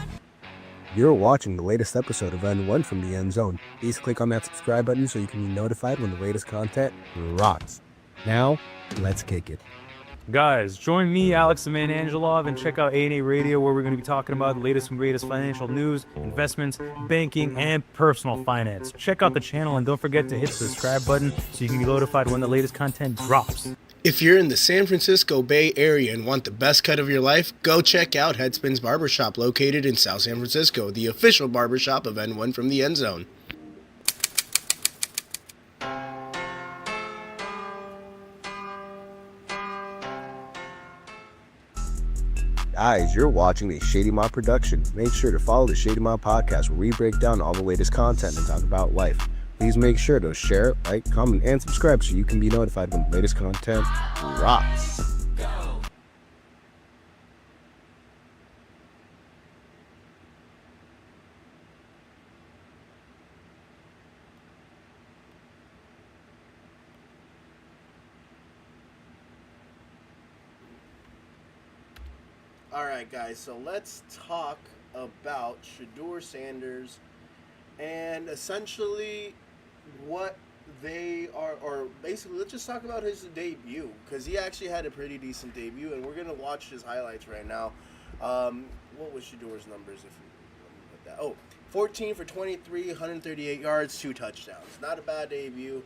Speaker 2: You're watching the latest episode of N1 from the End Zone. Please click on that subscribe button so you can be notified when the latest content drops. Now, let's kick it.
Speaker 6: Guys, join me, Alex the Man Angelov, and check out A&A Radio, where we're going to be talking about the latest and greatest financial news, investments, banking, and personal finance. Check out the channel and don't forget to hit the subscribe button so you can be notified when the latest content drops.
Speaker 1: If you're in the San Francisco Bay Area and want the best cut of your life, go check out Headspins Barbershop, located in South San Francisco, the official barbershop of N1 from the End Zone.
Speaker 2: Guys, you're watching a Shady Mob production. Make sure to follow the Shady Mob podcast, where we break down all the latest content and talk about life. Please make sure to share, like, comment, and subscribe so you can be notified when the latest content drops.
Speaker 1: Alright guys, so let's talk about Shedeur Sanders and essentially what they are, or basically let's just talk about his debut, because he actually had a pretty decent debut, and we're going to watch his highlights right now. What was Shedeur's numbers? If you put that? Oh, 14 for 23, 138 yards, 2 touchdowns. Not a bad debut.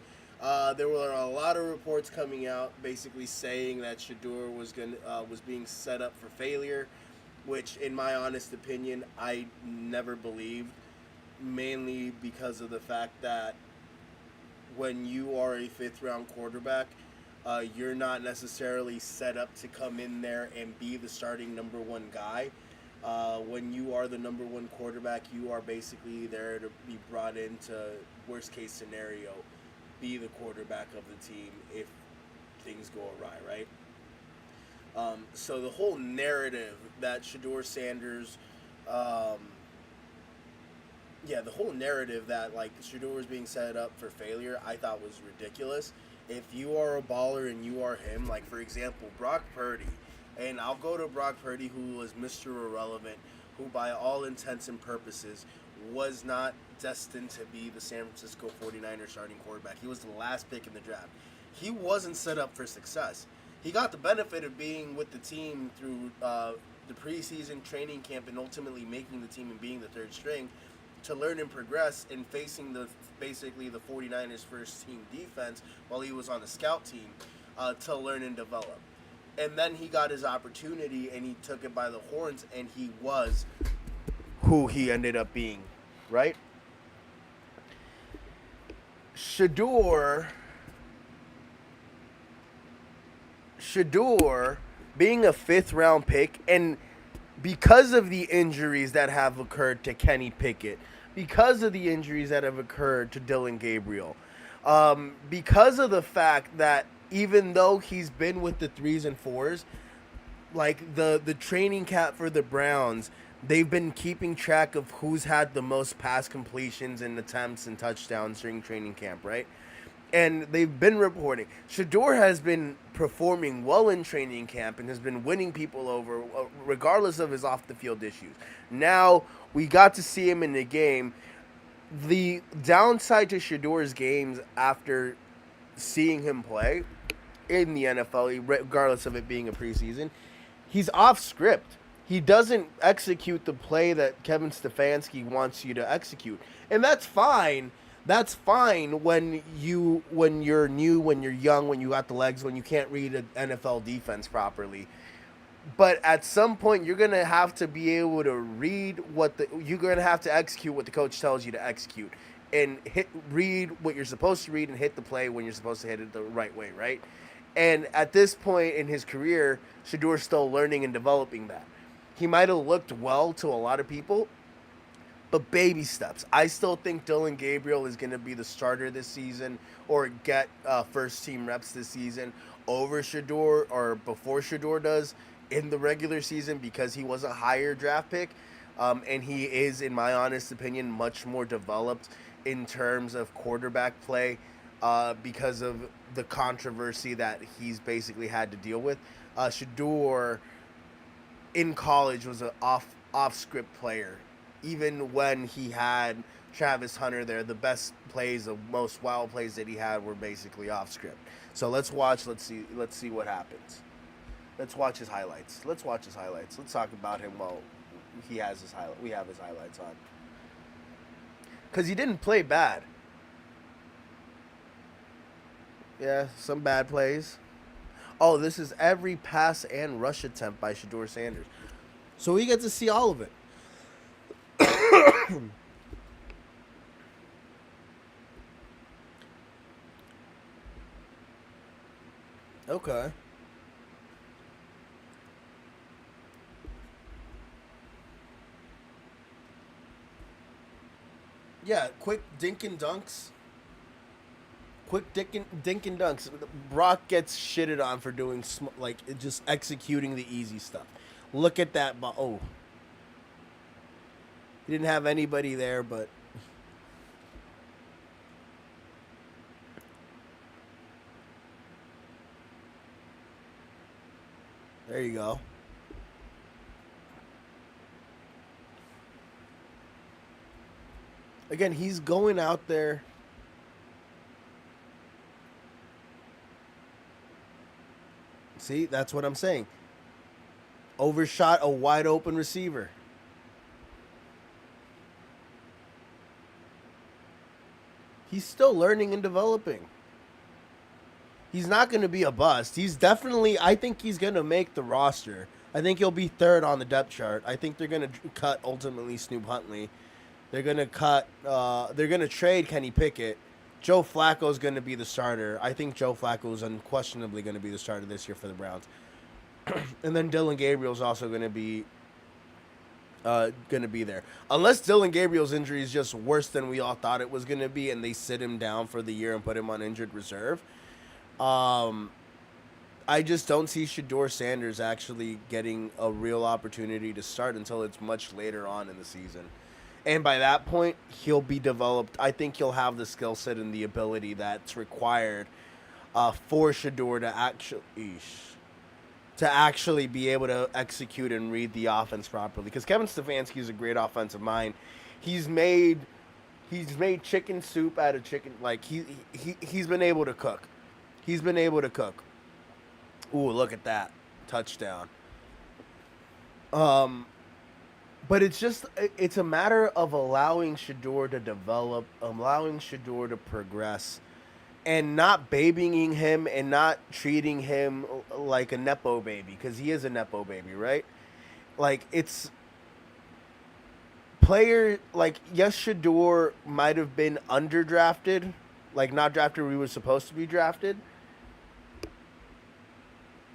Speaker 1: There were a lot of reports coming out basically saying that Shedeur was being set up for failure, which in my honest opinion I never believed, mainly because of the fact that when you are a 5th round quarterback, you're not necessarily set up to come in there and be the starting number 1 guy. When you are the number 1 quarterback, you are basically there to be brought into worst case scenario, be the quarterback of the team if things go awry, right? So the whole narrative that Shedeur Sanders, the whole narrative that like Shedeur was being set up for failure, I thought was ridiculous. If you are a baller and you are him, like for example, Brock Purdy, and I'll go to Brock Purdy, who was Mr. Irrelevant, who by all intents and purposes was not destined to be the San Francisco 49ers starting quarterback. He was the last pick in the draft. He wasn't set up for success. He got the benefit of being with the team through the preseason training camp and ultimately making the team and being the 3rd string to learn and progress in facing basically the 49ers first team defense while he was on the scout team to learn and develop. And then he got his opportunity and he took it by the horns, and he was who he ended up being, right? Shedeur being a 5th round pick, and because of the injuries that have occurred to Kenny Pickett, because of the injuries that have occurred to Dylan Gabriel, because of the fact that even though he's been with the 3s and 4s, like the training camp for the Browns, they've been keeping track of who's had the most pass completions and attempts and touchdowns during training camp, right? And they've been reporting Shedeur has been performing well in training camp and has been winning people over regardless of his off the field issues. Now we got to see him in the game. The downside to Shador's games after seeing him play in the NFL, regardless of it being a preseason, he's off script. He doesn't execute the play that Kevin Stefanski wants you to execute. And that's fine. That's fine when you're new, when you're young, when you got the legs, when you can't read an NFL defense properly. But at some point, you're gonna have to be able to read you're gonna have to execute what the coach tells you to execute, and read what you're supposed to read and hit the play when you're supposed to hit it the right way, right? And at this point in his career, Shador's still learning and developing that. He might have looked well to a lot of people, but baby steps. I still think Dylan Gabriel is going to be the starter this season, or get first team reps this season over Shador, or before Shador does in the regular season, because he was a higher draft pick, and he is, in my honest opinion, much more developed in terms of quarterback play, because of the controversy that he's basically had to deal with. Shador in college was an off script player. Even when he had Travis Hunter there, the best plays, the most wild plays that he had were basically off script. So let's watch. Let's see what happens. Let's watch his highlights. Let's talk about him while he has his highlight. We have his highlights on. Because he didn't play bad. Yeah, some bad plays. Oh, this is every pass and rush attempt by Shador Sanders. So we get to see all of it. Okay. Yeah, quick dink and dunks. Dink and dunks. Brock gets shitted on for doing just executing the easy stuff. Look at that. Oh. He didn't have anybody there, but there you go. Again, he's going out there. See, that's what I'm saying. Overshot a wide open receiver. He's still learning and developing. He's not going to be a bust. He's definitely, I think he's going to make the roster. I think he'll be third on the depth chart. I think they're going to cut ultimately Snoop Huntley. They're going to trade Kenny Pickett. Joe Flacco's going to be the starter. I think Joe Flacco is unquestionably going to be the starter this year for the Browns. And then Dylan Gabriel's also going to be there. Unless Dylan Gabriel's injury is just worse than we all thought it was going to be, and they sit him down for the year and put him on injured reserve. I just don't see Shador Sanders actually getting a real opportunity to start until it's much later on in the season. And by that point, he'll be developed. I think he'll have the skill set and the ability that's required for Shador to actually be able to execute and read the offense properly. Because Kevin Stefanski is a great offensive mind. He's made chicken soup out of chicken. Like he's been able to cook. Ooh, look at that touchdown. But it's a matter of allowing Shador to develop, allowing Shador to progress, and not babying him and not treating him like a Nepo baby, because he is a Nepo baby, right? Like, it's yes, Shador might have been underdrafted, like not drafted where he was supposed to be drafted.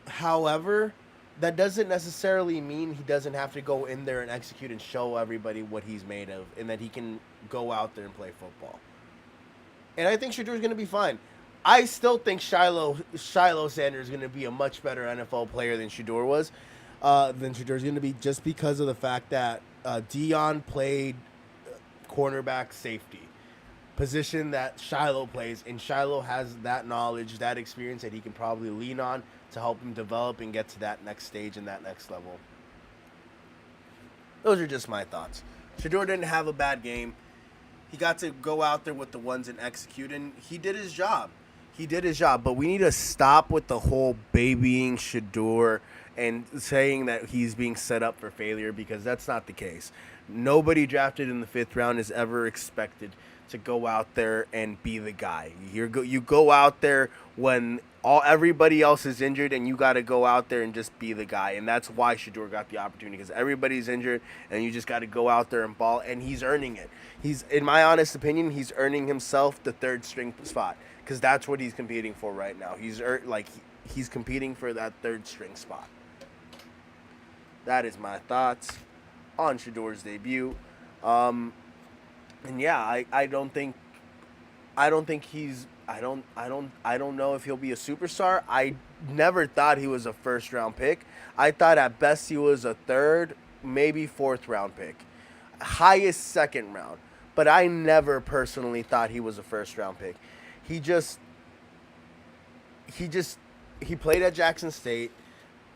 Speaker 1: However, that doesn't necessarily mean he doesn't have to go in there and execute and show everybody what he's made of, and that he can go out there and play football. And I think Shador's going to be fine. I still think Shiloh Sanders is going to be a much better NFL player than Shador was. Than Shador's going to be, just because of the fact that Dion played cornerback safety, position that Shiloh plays, and Shiloh has that knowledge, that experience that he can probably lean on to help him develop and get to that next stage and that next level. Those are just my thoughts. Shador didn't have a bad game. He got to go out there with the ones and execute, and he did his job. He did his job, but we need to stop with the whole babying Shador and saying that he's being set up for failure, because that's not the case. Nobody drafted in the 5th round is ever expected to go out there and be the guy. You go out there when everybody else is injured, and you got to go out there and just be the guy. And that's why Shador got the opportunity, because everybody's injured, and you just got to go out there and ball. And he's earning it. He's, in my honest opinion, he's earning himself the 3rd string spot, because that's what he's competing for right now. He's competing for that 3rd string spot. That is my thoughts on Shador's debut. And yeah, I don't know if he'll be a superstar. I never thought he was a 1st round pick. I thought at best he was a 3rd, maybe 4th round pick. Highest 2nd round. But I never personally thought he was a 1st round pick. He played at Jackson State,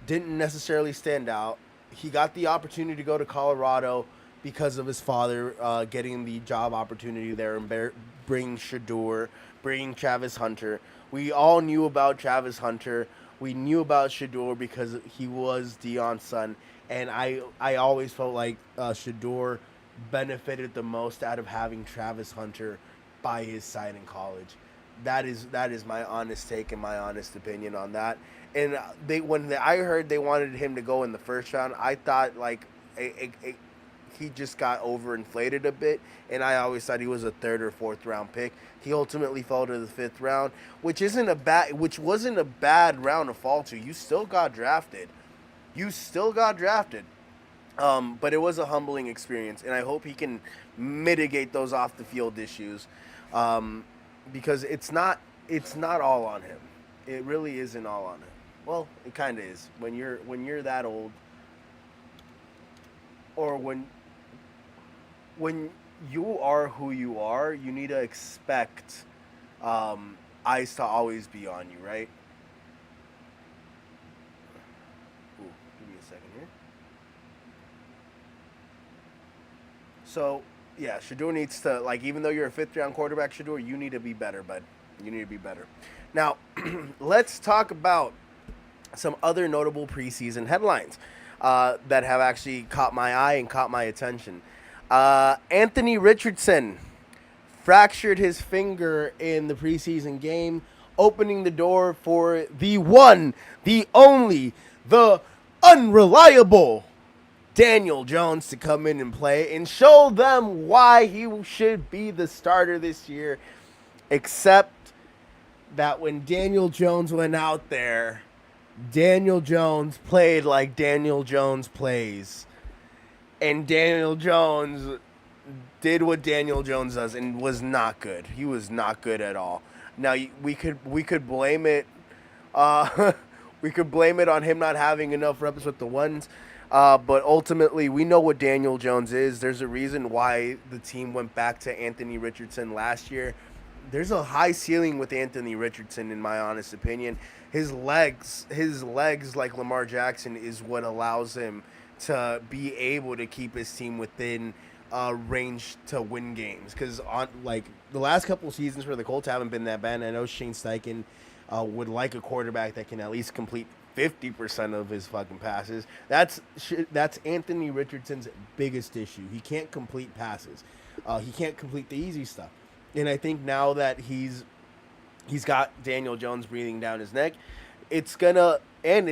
Speaker 1: didn't necessarily stand out. He got the opportunity to go to Colorado because of his father getting the job opportunity there and bringing Shador, bringing Travis Hunter. We all knew about Travis Hunter. We knew about Shador because he was Deion's son. And I always felt like Shador benefited the most out of having Travis Hunter by his side in college. That is my honest take and my honest opinion on that. And when I heard they wanted him to go in the 1st round, I thought like he just got overinflated a bit, and I always thought he was a 3rd or 4th round pick. He ultimately fell to the 5th round, which wasn't a bad round to fall to. You still got drafted. But it was a humbling experience, and I hope he can mitigate those off the field issues, because it's not all on him. It really isn't all on him. Well, it kind of is. When you're that old, or when you are who you are, you need to expect eyes to always be on you, right? Ooh, give me a second here. So, yeah, Shador needs to, even though you're a 5th round quarterback, Shador, you need to be better, bud. You need to be better. Now, let's talk about some other notable preseason headlines that have actually caught my eye and caught my attention. Anthony Richardson fractured his finger in the preseason game, opening the door for the one, the only, the unreliable Daniel Jones to come in and play and show them why he should be the starter this year, except that when Daniel Jones went out there, Daniel Jones played like Daniel Jones plays. And Daniel Jones did what Daniel Jones does and was not good. He was not good at all. Now we could blame it. We could blame it on him not having enough reps with the ones. But ultimately, we know what Daniel Jones is. There's a reason why the team went back to Anthony Richardson last year. There's a high ceiling with Anthony Richardson, in my honest opinion. His legs like Lamar Jackson is what allows him to be able to keep his team within range to win games. Because on the last couple of seasons for the Colts haven't been that bad. I know Shane Steichen would like a quarterback that can at least complete 50% of his fucking passes. That's Anthony Richardson's biggest issue. He can't complete passes. He can't complete the easy stuff. And I think now that he's got Daniel Jones breathing down his neck, it's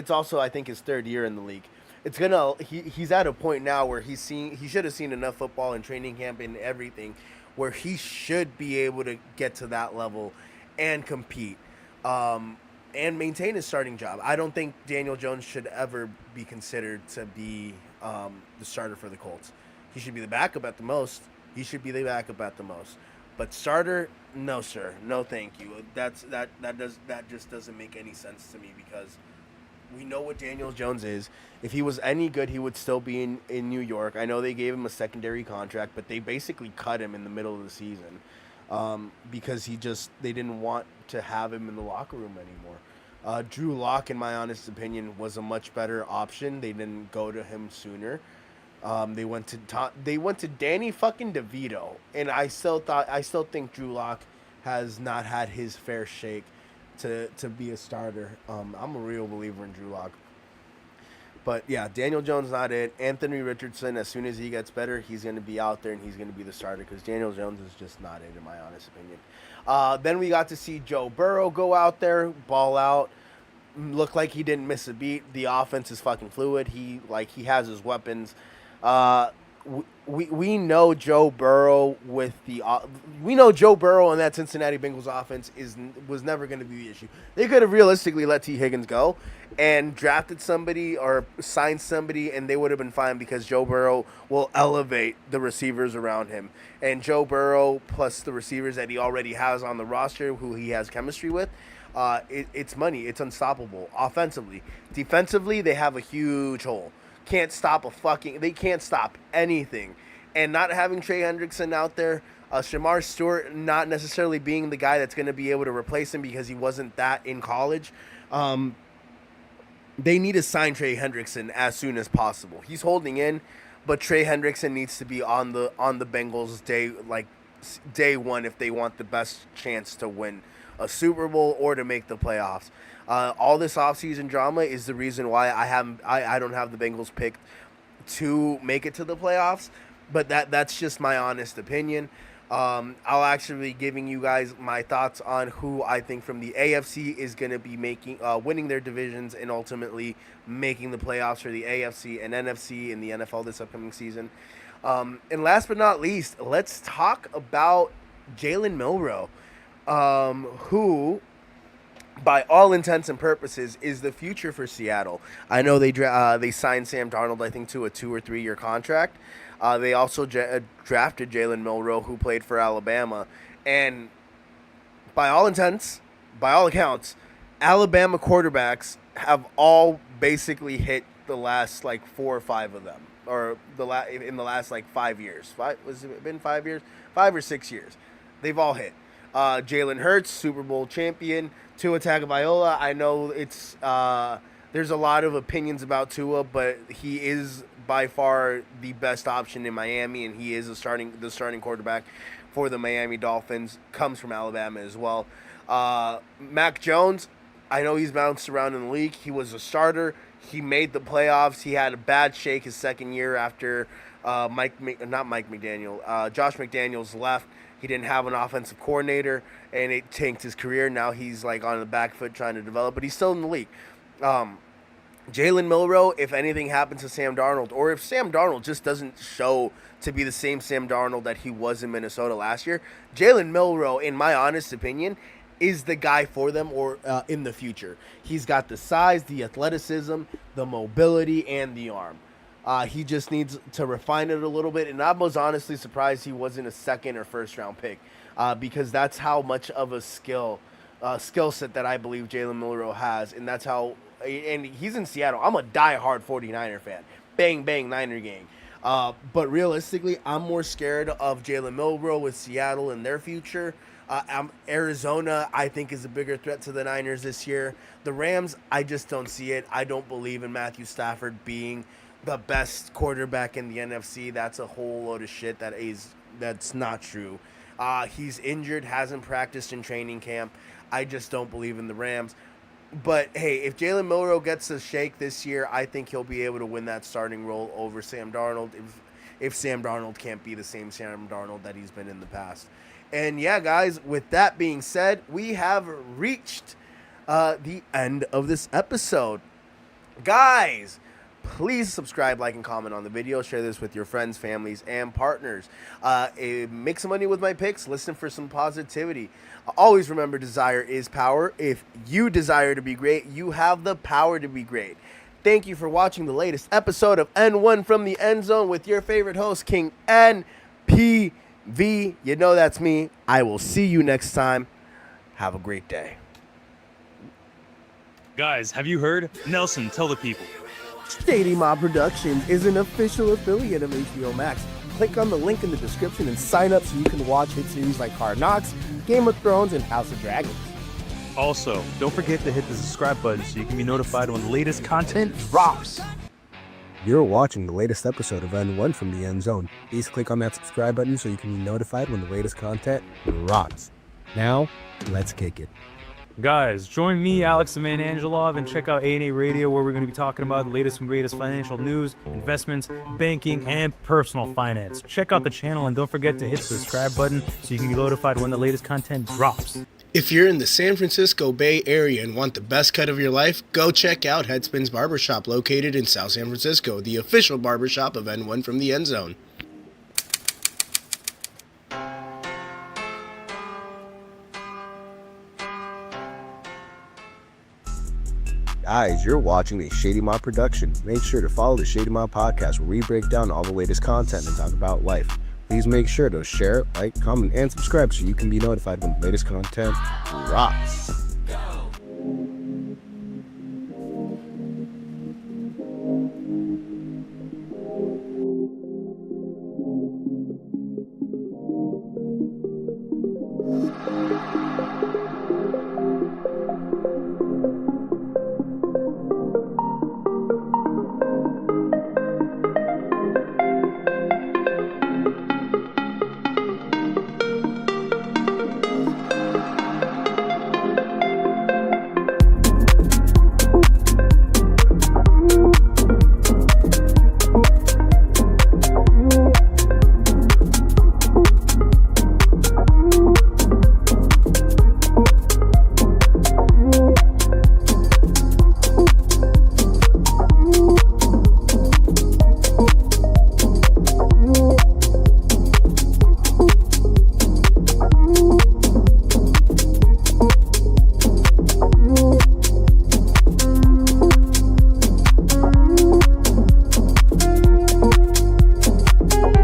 Speaker 1: also I think his 3rd year in the league. He's at a point now where he should have seen enough football in training camp and everything where he should be able to get to that level and compete and maintain his starting job. I don't think Daniel Jones should ever be considered to be the starter for the Colts. He should be the backup at the most. But starter, no sir, no thank you. That just doesn't make any sense to me, because we know what Daniel Jones is. If he was any good, he would still be in New York. I know they gave him a secondary contract, but they basically cut him in the middle of the season because they didn't want to have him in the locker room anymore. Drew Lock, in my honest opinion, was a much better option. They didn't go to him sooner. They went to Danny fucking DeVito, and I still think Drew Lock has not had his fair shake to be a starter. I'm a real believer in Drew Lock. But yeah, Daniel Jones not it. Anthony Richardson, as soon as he gets better, he's going to be out there and he's going to be the starter because Daniel Jones is just not it, in my honest opinion. Then we got to see Joe Burrow go out there, ball out, look like he didn't miss a beat. The offense is fucking fluid. He has his weapons. We know Joe Burrow and that Cincinnati Bengals offense was never going to be the issue. They could have realistically let T. Higgins go and drafted somebody or signed somebody, and they would have been fine because Joe Burrow will elevate the receivers around him. And Joe Burrow plus the receivers that he already has on the roster, who he has chemistry with, it's money. It's unstoppable offensively. Defensively, they have a huge hole. They can't stop anything. And not having Trey Hendrickson out there, Shamar Stewart not necessarily being the guy that's going to be able to replace him because he wasn't that in college. They need to sign Trey Hendrickson as soon as possible. He's holding in, but Trey Hendrickson needs to be on the Bengals day one if they want the best chance to win a Super Bowl or to make the playoffs. All this offseason drama is the reason why I don't have the Bengals picked to make it to the playoffs, but that's just my honest opinion. I'll actually be giving you guys my thoughts on who I think from the AFC is going to be winning their divisions and ultimately making the playoffs for the AFC and NFC in the NFL this upcoming season. And last but not least, let's talk about Jalen Milroe, who, by all intents and purposes, is the future for Seattle. I know they signed Sam Darnold, I think, to a 2 or 3 year contract. They also drafted Jalen Milroe, who played for Alabama. And by all accounts, Alabama quarterbacks have all basically hit the last 4 or 5 of them, or in the last 5 years. Was it been 5 years? 5 or 6 years. They've all hit. Jalen Hurts, Super Bowl champion. Tua Tagovailoa. I know it's there's a lot of opinions about Tua, but he is by far the best option in Miami, and he is the starting quarterback for the Miami Dolphins. Comes from Alabama as well. Mac Jones, I know he's bounced around in the league. He was a starter. He made the playoffs. He had a bad shake his second year after Josh McDaniels left. He didn't have an offensive coordinator, and it tanked his career. Now he's on the back foot trying to develop, but he's still in the league. Jalen Milroe, if anything happens to Sam Darnold, or if Sam Darnold just doesn't show to be the same Sam Darnold that he was in Minnesota last year, Jalen Milroe, in my honest opinion, is the guy for them or in the future. He's got the size, the athleticism, the mobility, and the arm. He just needs to refine it a little bit, and I was honestly surprised he wasn't a second or first round pick because that's how much of a skill set that I believe Jalen Milroe has, and that's how. And he's in Seattle. I'm a diehard 49er fan. Bang, bang, Niner gang. But realistically, I'm more scared of Jalen Milroe with Seattle and their future. Arizona, I think, is a bigger threat to the Niners this year. The Rams, I just don't see it. I don't believe in Matthew Stafford being the best quarterback in the NFC. That's a whole load of shit. That's not true. He's injured, hasn't practiced in training camp. I just don't believe in the Rams. But, hey, if Jalen Milroe gets a shake this year, I think he'll be able to win that starting role over Sam Darnold if Sam Darnold can't be the same Sam Darnold that he's been in the past. And, yeah, guys, with that being said, we have reached the end of this episode. Guys, please subscribe, like, and comment on the video. Share this with your friends, families, and partners. Make some money with my picks. Listen for some positivity. Always remember, desire is power. If you desire to be great, you have the power to be great. Thank you for watching the latest episode of N1 from the End Zone with your favorite host, King NPV. You know that's me. I will see you next time. Have a great day.
Speaker 6: Guys, have you heard? Nelson, tell the people.
Speaker 1: Shady Mob Productions is an official affiliate of HBO Max. Click on the link in the description and sign up so you can watch hit series like Hard Knocks, Game of Thrones, and House of Dragons.
Speaker 6: Also, don't forget to hit the subscribe button so you can be notified when the latest content drops.
Speaker 2: You're watching the latest episode of N1 from the End Zone. Please click on that subscribe button so you can be notified when the latest content drops. Now, let's kick it.
Speaker 6: Guys, join me, Alex the Man Angelov, and check out A&A Radio, where we're going to be talking about the latest and greatest financial news, investments, banking, and personal finance. Check out the channel and don't forget to hit the subscribe button so you can be notified when the latest content drops.
Speaker 1: If you're in the San Francisco Bay Area and want the best cut of your life, go check out Headspins Barbershop, located in South San Francisco, the official barbershop of N1 from the End Zone.
Speaker 2: Guys, you're watching a Shady Mob production. Make sure to follow the Shady Mob podcast, where we break down all the latest content and talk about life. Please make sure to share, like, comment, and subscribe so you can be notified when the latest content drops.